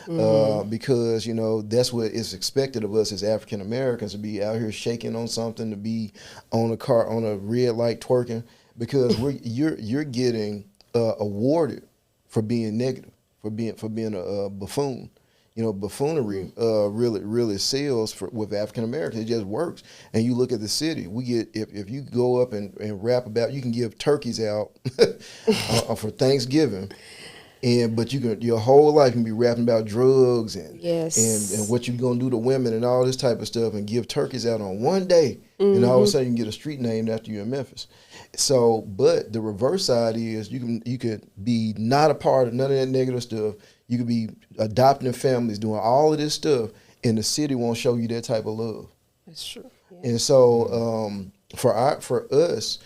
because that's what is expected of us as African Americans, to be out here shaking on something, to be on a red light twerking, because you're getting awarded for being negative, for being a buffoon. Buffoonery really sells with African Americans. It just works. And you look at the city. We get if you go up and rap about, you can give turkeys out for Thanksgiving, but your whole life can be rapping about drugs and what you're gonna do to women and all this type of stuff, and give turkeys out on one day, and all of a sudden you can get a street named after you in Memphis. So, but the reverse side is you could be not a part of none of that negative stuff. You could be adopting families, doing all of this stuff, and the city won't show you that type of love. That's true. Yeah. And so for us,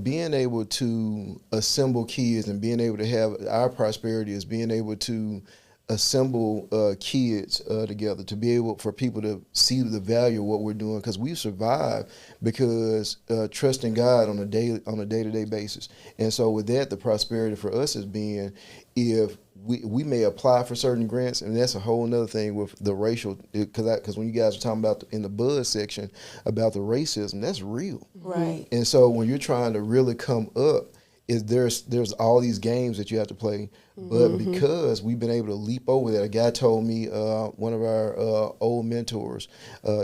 being able to assemble kids and being able to have our prosperity is being able to assemble kids together, to be able for people to see the value of what we're doing, because we survive because trusting God on a day-to-day basis. And so with that, the prosperity for us is being, if we may apply for certain grants, and that's a whole nother thing with the racial, because when you guys were talking about in the buzz section about the racism, that's real. Right. And so when you're trying to really come up, there's all these games that you have to play, but because we've been able to leap over that. A guy told me, one of our old mentors,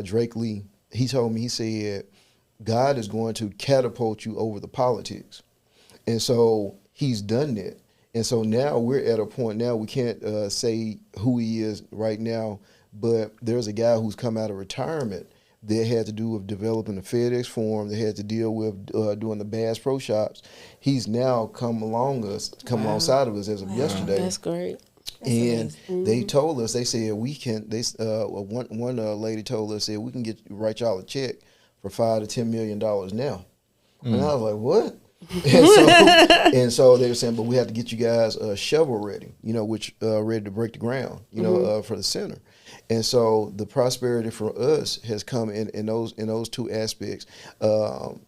Drake Lee, he told me, he said, God is going to catapult you over the politics. And so he's done that. And so now we're at a point now, we can't say who he is right now, but there's a guy who's come out of retirement that had to do with developing the FedEx form, that had to deal with doing the Bass Pro Shops. He's now come alongside of us as of yesterday. That's great. And they told us, they said one lady told us, said, we can write y'all a check for $5 to $10 million now. And I was like, what? and so they were saying, but we have to get you guys shovel ready, which ready to break the ground, for the center. And so the prosperity for us has come in those two aspects: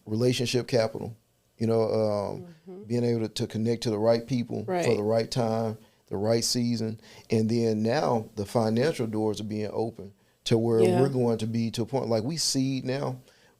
relationship capital, being able to connect to the right people for the right time, the right season, and then now the financial doors are being open to where we're going to be to a point like we see now.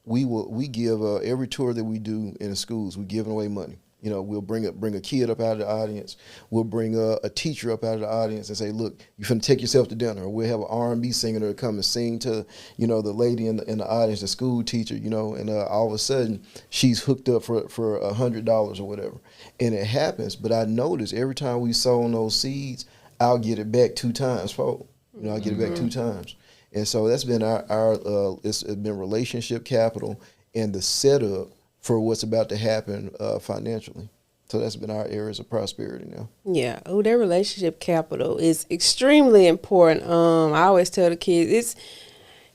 We give every tour that we do in the schools, we're giving away money. We'll bring a kid up out of the audience. We'll bring a teacher up out of the audience and say, look, you're finna take yourself to dinner. Or we'll have an R&B singer to come and sing to, the lady in the audience, the school teacher, and all of a sudden she's hooked up for $100 or whatever. And it happens, but I notice every time we sow on those seeds, I'll get it back 2 times fold. I'll get it back 2 times. And so that's been it's been relationship capital and the setup for what's about to happen financially. So that's been our areas of prosperity now. Yeah. Oh, that relationship capital is extremely important. I always tell the kids,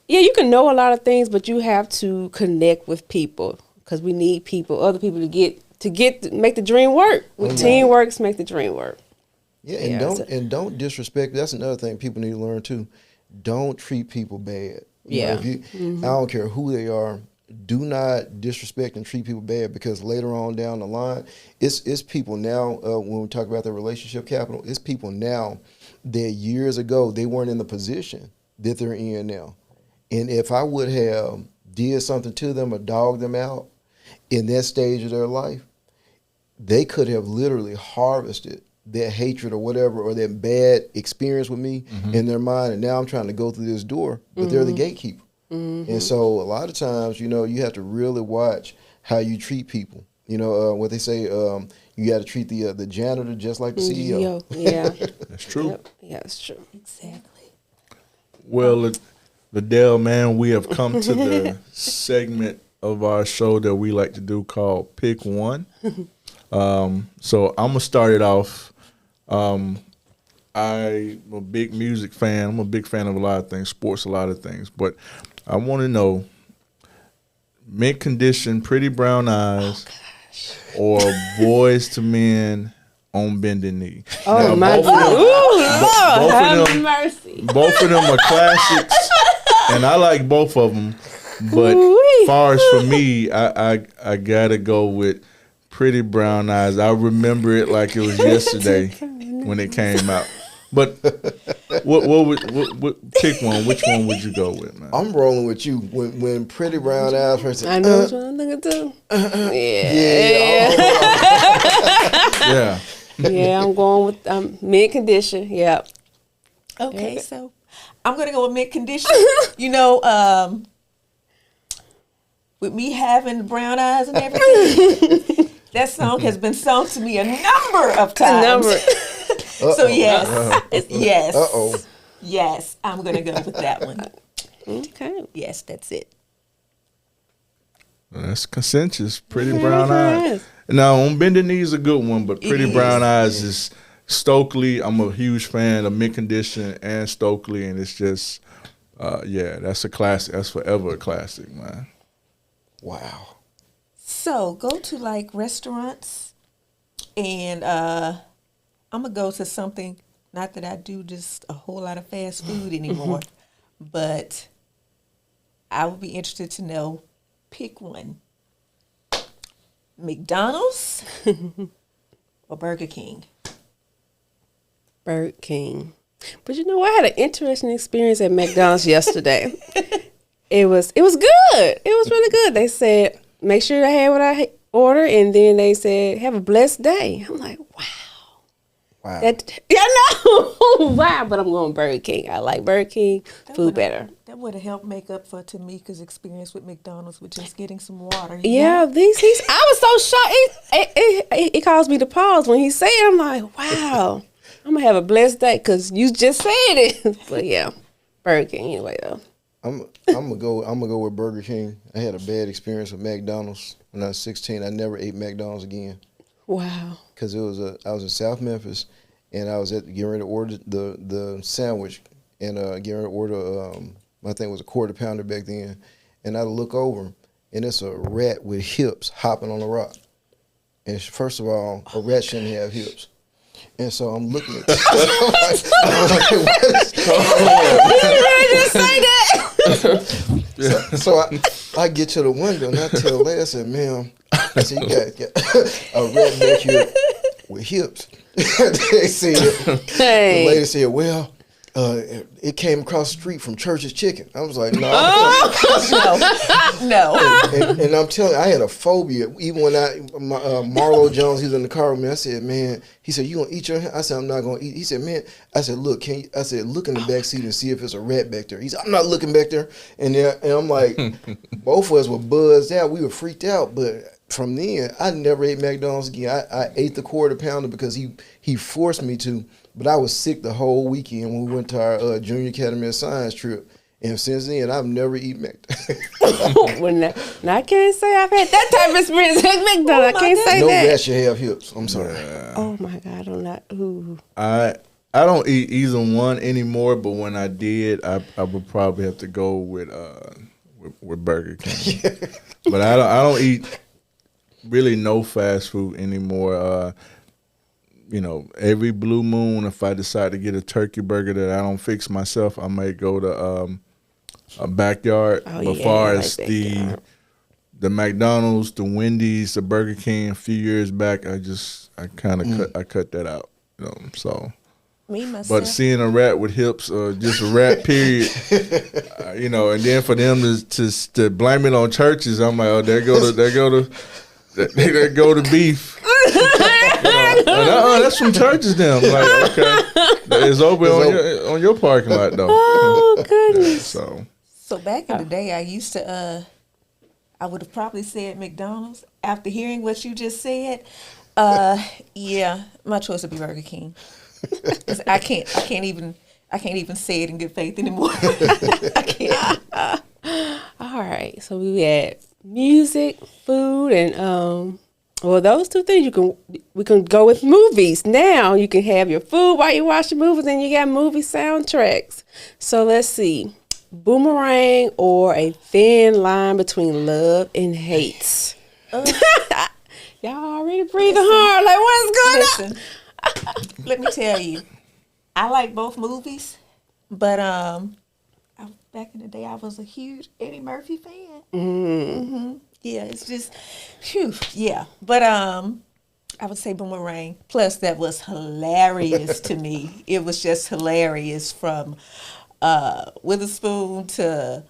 you can know a lot of things, but you have to connect with people, because we need other people to make the dream work. With teamwork, make the dream work. Yeah, and don't disrespect. That's another thing people need to learn too. Don't treat people bad. I don't care who they are. Do not disrespect and treat people bad, because later on down the line, it's people now, when we talk about the relationship capital, it's people now that years ago they weren't in the position that they're in now. And if I would have did something to them or dogged them out in that stage of their life, they could have literally harvested that hatred or whatever, or that bad experience with me in their mind. And now I'm trying to go through this door, but they're the gatekeeper. And so a lot of times, you have to really watch how you treat people. What they say, you got to treat the janitor just like the CEO. Yeah. That's true. Yep. Yeah, that's true. Exactly. Well, LaDell, man, we have come to the segment of our show that we like to do called Pick One. So I'm going to start it off. I'm a big music fan. I'm a big fan of a lot of things, sports, a lot of things. But I want to know, mint condition, Pretty Brown Eyes, or Boys to Men on Bended Knee. Oh, now, my God. Mercy. Both of them are classics, and I like both of them. But far as for me, I got to go with Pretty Brown Eyes. I remember it like it was yesterday when it came out. But what pick one? Which one would you go with, man? I'm rolling with you. When Pretty Brown Eyes first said, I know what you're looking too. yeah. Yeah. Yeah, I'm going with mid condition. Yep. Okay, so I'm gonna go with mid condition. With me having brown eyes and everything, that song has been sung to me a number of times. So yes, yes, I'm gonna go with that one. Okay. Yes, that's it. That's consensus. Pretty Brown Eyes. Now, on Bended Knee's a good one, but Pretty Brown Eyes is Stokely. I'm a huge fan of Mid Condition and Stokely, and it's just, that's a classic. That's forever a classic, man. Wow. So go to like restaurants, and I'm gonna go to something. Not that I do just a whole lot of fast food anymore, but I would be interested to know. Pick one. McDonald's or Burger King? Burger King. But you know, I had an interesting experience at McDonald's yesterday. It was good. It was really good. They said, make sure I had what I ordered, and then they said, have a blessed day. I'm like, wow. Wow. Wow, but I'm going Burger King. I like Burger King. Food better. That would have helped make up for Tamika's experience with McDonald's with just getting some water. Yeah, I was so shocked. It caused me to pause when he said it. I'm like, wow. I'm going to have a blessed day because you just said it. But yeah, Burger King anyway, though. I'm gonna go with Burger King. I had a bad experience with McDonald's when I was 16. I never ate McDonald's again. Wow. Because I was in South Memphis, and I was getting ready to order the sandwich, and getting ready to order I think it was a quarter pounder back then, and I look over, and it's a rat with hips hopping on a rock. And first of all, a rat shouldn't have hips. And so I'm looking at I'm like, So I get to the window and I tell Leia, I said, ma'am, I said, you got a rat back here with hips. They said, the lady said, well, it came across the street from Church's Chicken. I was like, no. No. And I'm telling you, I had a phobia. Even when Marlo Jones, he was in the car with me, I said, man, he said, you gonna eat your hand? I said, I'm not gonna eat. He said, man, I said, look, look in the back seat and see if it's a rat back there. He said, I'm not looking back there. And I'm like, both of us were buzzed out. We were freaked out. But from then, I never ate McDonald's again. I ate the quarter pounder because he forced me to. But I was sick the whole weekend when we went to our Junior Academy of Science trip. And since then, I've never eaten McDonald's. Now I can't say I've had that type of experience at McDonald's. I can't say no that. rat should have hips. I'm sorry. Oh my God, I'm not. Ooh. I don't eat either one anymore, but when I did, I would probably have to go with Burger King. But I don't eat really no fast food anymore. Every blue moon, if I decide to get a turkey burger that I don't fix myself, I may go to a Backyard. As far as the McDonald's, the Wendy's, the Burger King, a few years back, I kind of cut that out. So. Me myself. But seeing a rat with hips, or just a rat, period, and then for them to blame it on churches, I'm like, oh, there go the beef. That's from churches now. I'm like, okay, it's open on your parking lot though. Oh goodness. So back in the day, I used to, I would have probably said McDonald's. After hearing what you just said, my choice would be Burger King. I can't even say it in good faith anymore. I can't. All right, so we had music, food, and those two things we can go with movies. Now you can have your food while you watch the movies, and you got movie soundtracks. So let's see, Boomerang or A Thin Line Between Love and Hate. Y'all already breathing hard. Like, what's going on? Let me tell you, I like both movies, but back in the day, I was a huge Eddie Murphy fan. Mm-hmm. Yeah, it's just, yeah. But I would say Boomerang. Plus, that was hilarious to me. It was just hilarious from Witherspoon to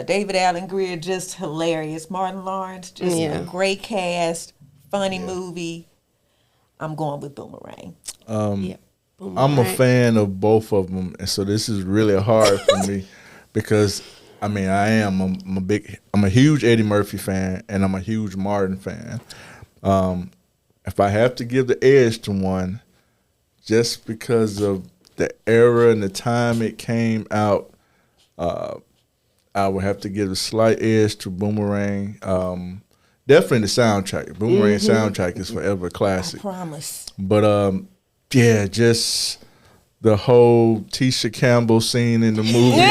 David Allen Greer, just hilarious. Martin Lawrence, just Yeah. a great cast, funny movie. I'm going with Boomerang. Yeah. I'm a fan of both of them, and so this is really hard for me because I mean I'm a huge Eddie Murphy fan, and I'm a huge Martin fan. If I have to give the edge to one, just because of the era and the time it came out, I would have to give a slight edge to Boomerang. Definitely the soundtrack. Boomerang soundtrack is forever I classic. promise. But yeah, just the whole Tisha Campbell scene in the movie.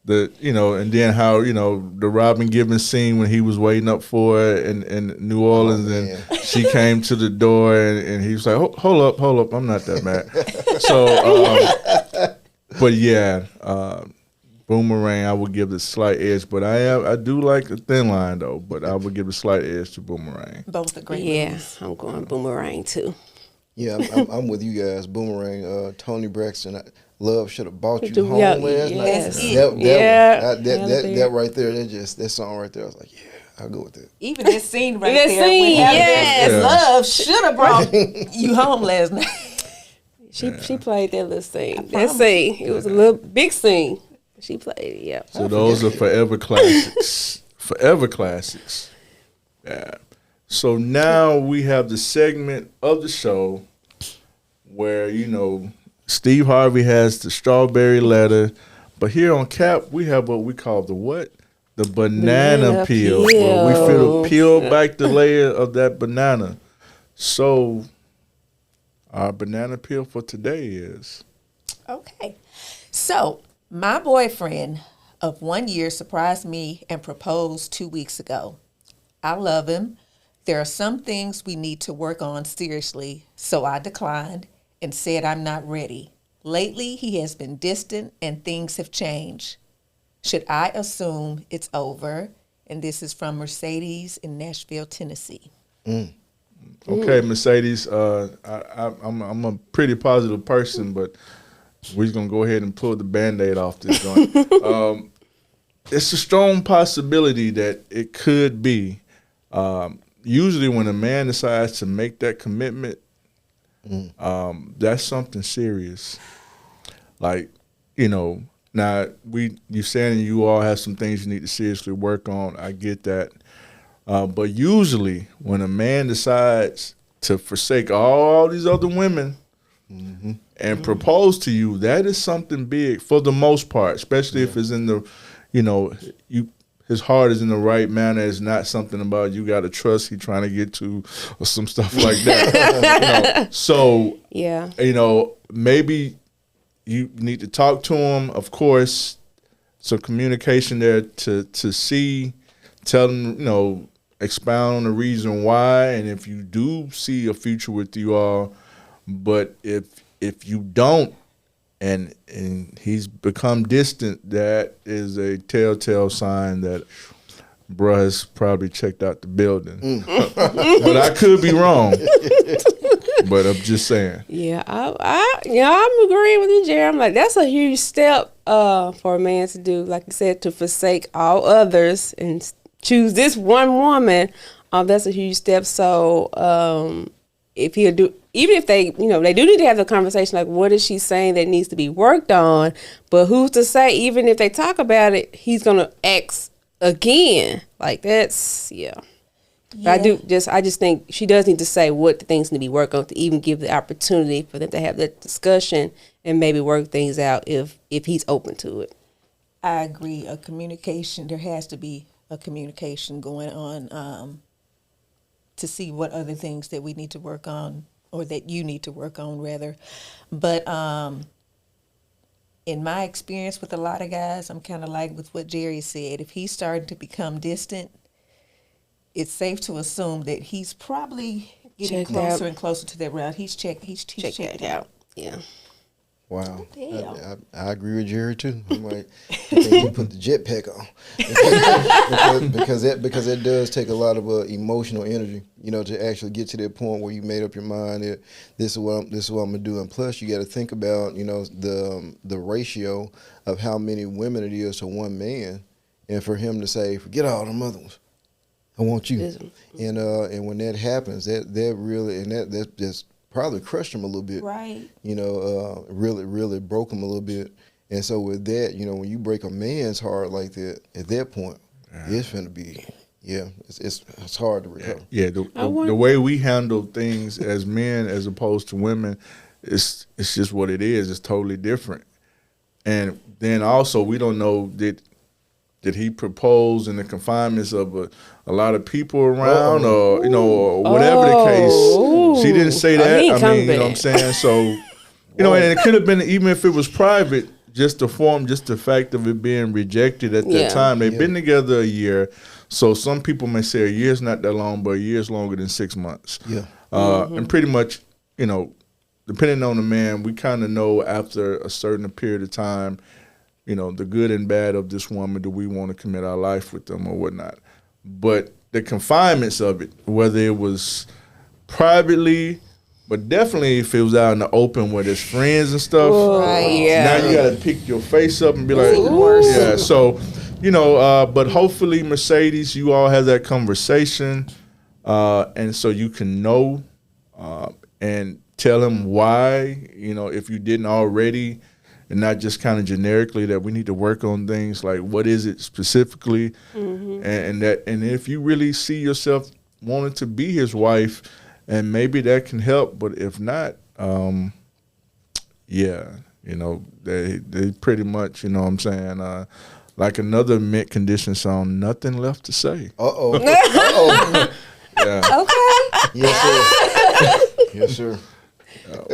And then how the Robin Gibbons scene when he was waiting up for her in New Orleans, and she came to the door and he was like, hold up, I'm not that mad. So, but yeah. Boomerang, I would give the slight edge, but I do like the Thin Line though. But I would give a slight edge to Boomerang. Both are great Yeah, movies. I'm going Boomerang too. Yeah, I'm with you guys. Boomerang, Tony Braxton. Love should have brought you Do- home yeah, last yes. night. That's it. That right there. That song right there. I was like, yeah, I'll go with that. Even this scene right That there scene, with Halle yes. Berry, Love should have brought you home last night. She played that little scene. That promise. scene. It was a little big scene. She played it, yeah. So those are forever classics. Forever classics. Yeah. So now we have the segment of the show where, Steve Harvey has the strawberry letter, but here on CAP we have what we call the what? The banana peel. Where we peel back the layer of that banana. So our banana peel for today is Okay. So, my boyfriend of 1 year surprised me and proposed 2 weeks ago. I love him. There are some things we need to work on seriously, so I declined and said I'm not ready. Lately, he has been distant and things have changed. Should I assume it's over? And this is from Mercedes in Nashville, Tennessee. okay, Mercedes. I'm a pretty positive person, but we're just gonna go ahead and pull the Band-Aid off this joint. It's a strong possibility that it could be. Usually, when a man decides to make that commitment, that's something serious. Like, now you saying you all have some things you need to seriously work on. I get that. But usually, when a man decides to forsake all these other women and propose to you, that is something big for the most part, especially if it's in the, his heart is in the right manner. It's not something about you got to trust he trying to get to or some stuff like that. So, Yeah. Maybe you need to talk to him, of course, some communication there to see, tell him, expound on the reason why, and if you do see a future with you all, but if you don't, and he's become distant, that is a telltale sign that bruh has probably checked out the building. But I could be wrong. But I'm just saying. Yeah, I'm agreeing with you, Jerry. I'm like, that's a huge step for a man to do, like you said, to forsake all others and choose this one woman. That's a huge step. So if he'll do, even if they, they do need to have the conversation, like, what is she saying that needs to be worked on? But who's to say, even if they talk about it, he's gonna ask again? Like, that's But I just think she does need to say what the things need to be worked on to even give the opportunity for them to have that discussion and maybe work things out if he's open to it. I agree. There has to be a communication going on to see what other things that we need to work on, or that you need to work on, rather. But in my experience with a lot of guys, I'm kind of like with what Jerry said. If he's starting to become distant, it's safe to assume that he's probably getting Checked closer out. and closer to that route. He's checked Check that out. out. Yeah. Wow. Damn. I agree with Jerry too. I'm like, I think you put the jetpack on because it does take a lot of emotional energy, to actually get to that point where you made up your mind that this is what I'm gonna do. And plus, you got to think about the ratio of how many women it is to one man, and for him to say, forget all them other ones, I want you. And when that happens, that really that just probably crushed him a little bit. Right. Really, really broke him a little bit. And so with that, when you break a man's heart like that, at that point, it's going to be, it's hard to recover. Yeah, the way we handle things as men as opposed to women, it's just what it is. It's totally different. And then also, we don't know did he propose in the confinements of a lot of people around, or or whatever the case. She didn't say that. I mean, you know what I'm saying? So, and it could have been, even if it was private, just the fact of it being rejected at that time. They've been together a year, so some people may say a year's not that long, but a year's longer than 6 months. Yeah. And pretty much, depending on the man, we kind of know after a certain period of time, the good and bad of this woman, do we want to commit our life with them or whatnot? But the confinements of it, whether it was privately, but definitely if it was out in the open with his friends and stuff, Right. now you got to pick your face up and be like, yeah. So, but hopefully, Mercedes, you all have that conversation, and so you can know and tell him why, if you didn't already, and not just kind of generically that we need to work on things like what is it specifically, and if you really see yourself wanting to be his wife, and maybe that can help. But if not, they pretty much, what I'm saying, like another mint condition song, nothing left to say. Yeah. Okay. Yes, sir.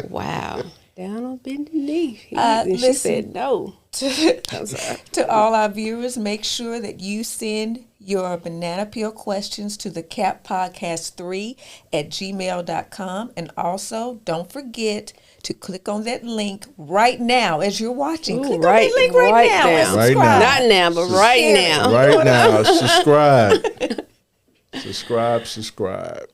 Wow. Down on bended knee. She Listen. said no. I'm sorry. To all our viewers, make sure that you send your banana peel questions to the CAP Podcast 3 at gmail.com. And also, don't forget to click on that link right now as you're watching. Click on that link right now and Right subscribe. now. Not now, but right now. Right now, subscribe.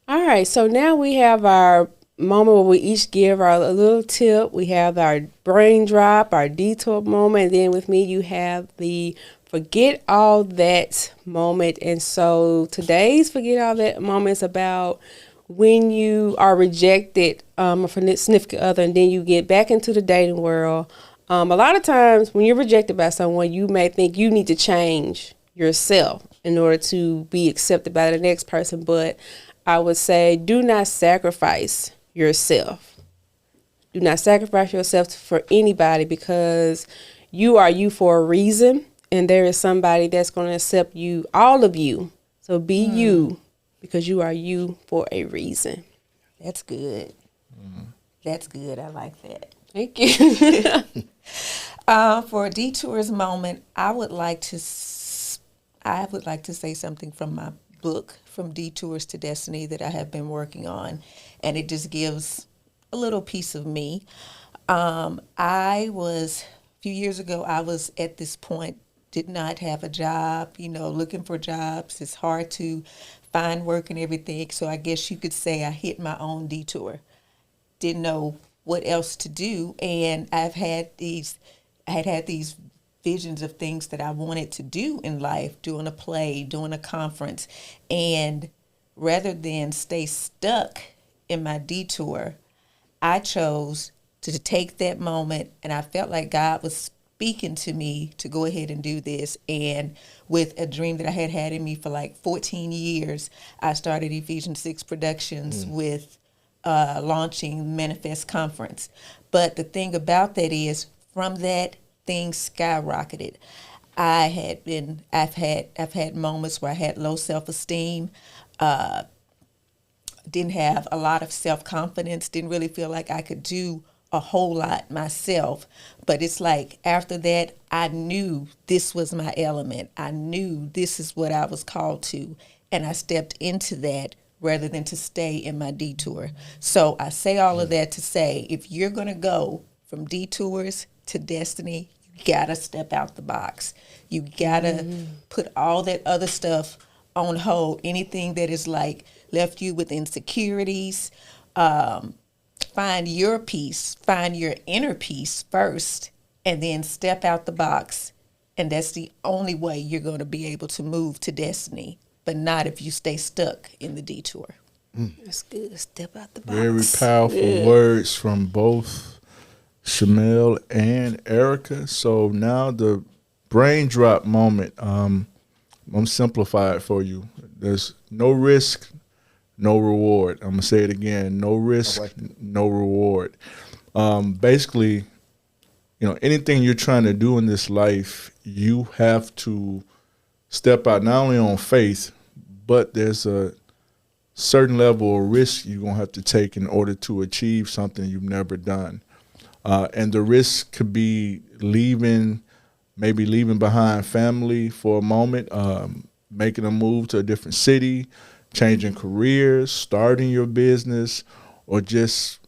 All right, so now we have our moment where we each give our little tip. We have our brain drop, our detour moment, and then with me you have the forget all that moment. And so today's forget all that moment is about when you are rejected from a significant other and then you get back into the dating world. A lot of times when you're rejected by someone, you may think you need to change yourself in order to be accepted by the next person, but I would say do not sacrifice yourself. Do not sacrifice yourself for anybody, because you are you for a reason, and there is somebody that's going to accept you, all of you. So be you, because you are you for a reason. That's good. That's good. I like that. Thank you. For a detours moment, I would like to say something from my book, From Detours to Destiny, that I have been working on, and it just gives a little piece of me. A few years ago, I was at this point, did not have a job, looking for jobs. It's hard to find work and everything, so I guess you could say I hit my own detour. Didn't know what else to do, and I had these visions of things that I wanted to do in life, doing a play, doing a conference. And rather than stay stuck in my detour, I chose to take that moment, and I felt like God was speaking to me to go ahead and do this. And with a dream that I had had in me for like 14 years, I started Ephesians 6 Productions with launching Manifest Conference. But the thing about that is, from that, things skyrocketed. I've had moments where I had low self-esteem, didn't have a lot of self-confidence, didn't really feel like I could do a whole lot myself. But it's like after that, I knew this was my element. I knew this is what I was called to, and I stepped into that rather than to stay in my detour. So I say all of that to say, if you're going to go from detours to destiny, you got to step out the box. You got to put all that other stuff on hold. Anything that is like left you with insecurities, find your peace, find your inner peace first, and then step out the box. And that's the only way you're going to be able to move to destiny, but not if you stay stuck in the detour. That's good. Step out the box. Very powerful words from both Chamel and Erica. So now the brain drop moment. I'm simplify it for you. There's no risk, no reward. I'm gonna say it again. No risk, no reward. Basically, anything you're trying to do in this life, you have to step out not only on faith, but there's a certain level of risk you're going to have to take in order to achieve something you've never done. And the risk could be maybe leaving behind family for a moment, making a move to a different city, changing careers, starting your business, or just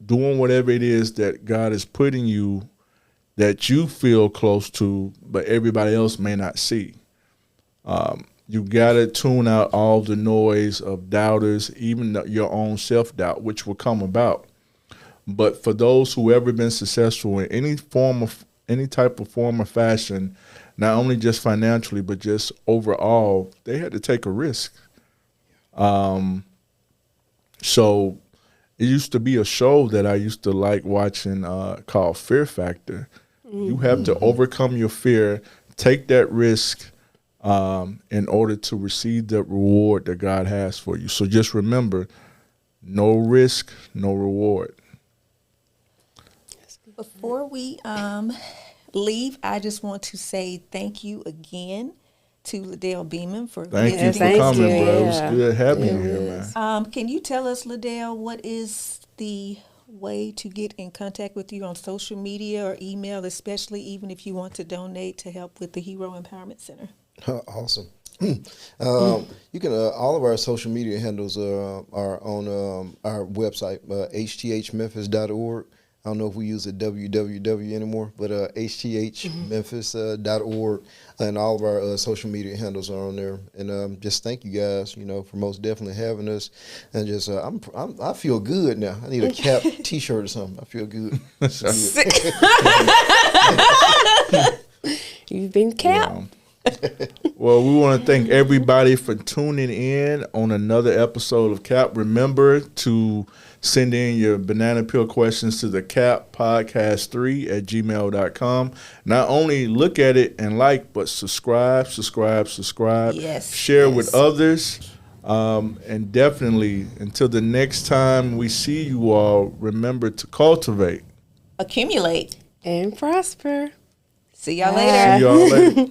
doing whatever it is that God is putting you that you feel close to, but everybody else may not see. You got to tune out all the noise of doubters, even your own self-doubt, which will come about. But for those who ever been successful in any type of form or fashion, not only just financially, but just overall, they had to take a risk. So it used to be a show that I used to like watching called Fear Factor. You have to overcome your fear, take that risk in order to receive the reward that God has for you. So just remember, no risk, no reward. Before we leave, I just want to say thank you again to LaDell Beamon for Thank you for visiting us coming, today. bro. It was good having you here, man. Can you tell us, LaDell, what is the way to get in contact with you on social media or email, especially even if you want to donate to help with the Hero Empowerment Center? Awesome. You can all of our social media handles are on our website, hthmemphis.org. I don't know if we use the www anymore, but hthmemphis.org, and all of our social media handles are on there. And just thank you guys, for most definitely having us. And just I feel good now. I need a C.A.P T-shirt or something. I feel good. You've been capped. Wow. Well, we want to thank everybody for tuning in on another episode of C.A.P. Remember to send in your banana peel questions to the cappodcast3@gmail.com. Not only look at it and like, but subscribe. Yes. Share with others. And definitely, until the next time we see you all, remember to cultivate, Accumulate, and prosper. See y'all later. See y'all later.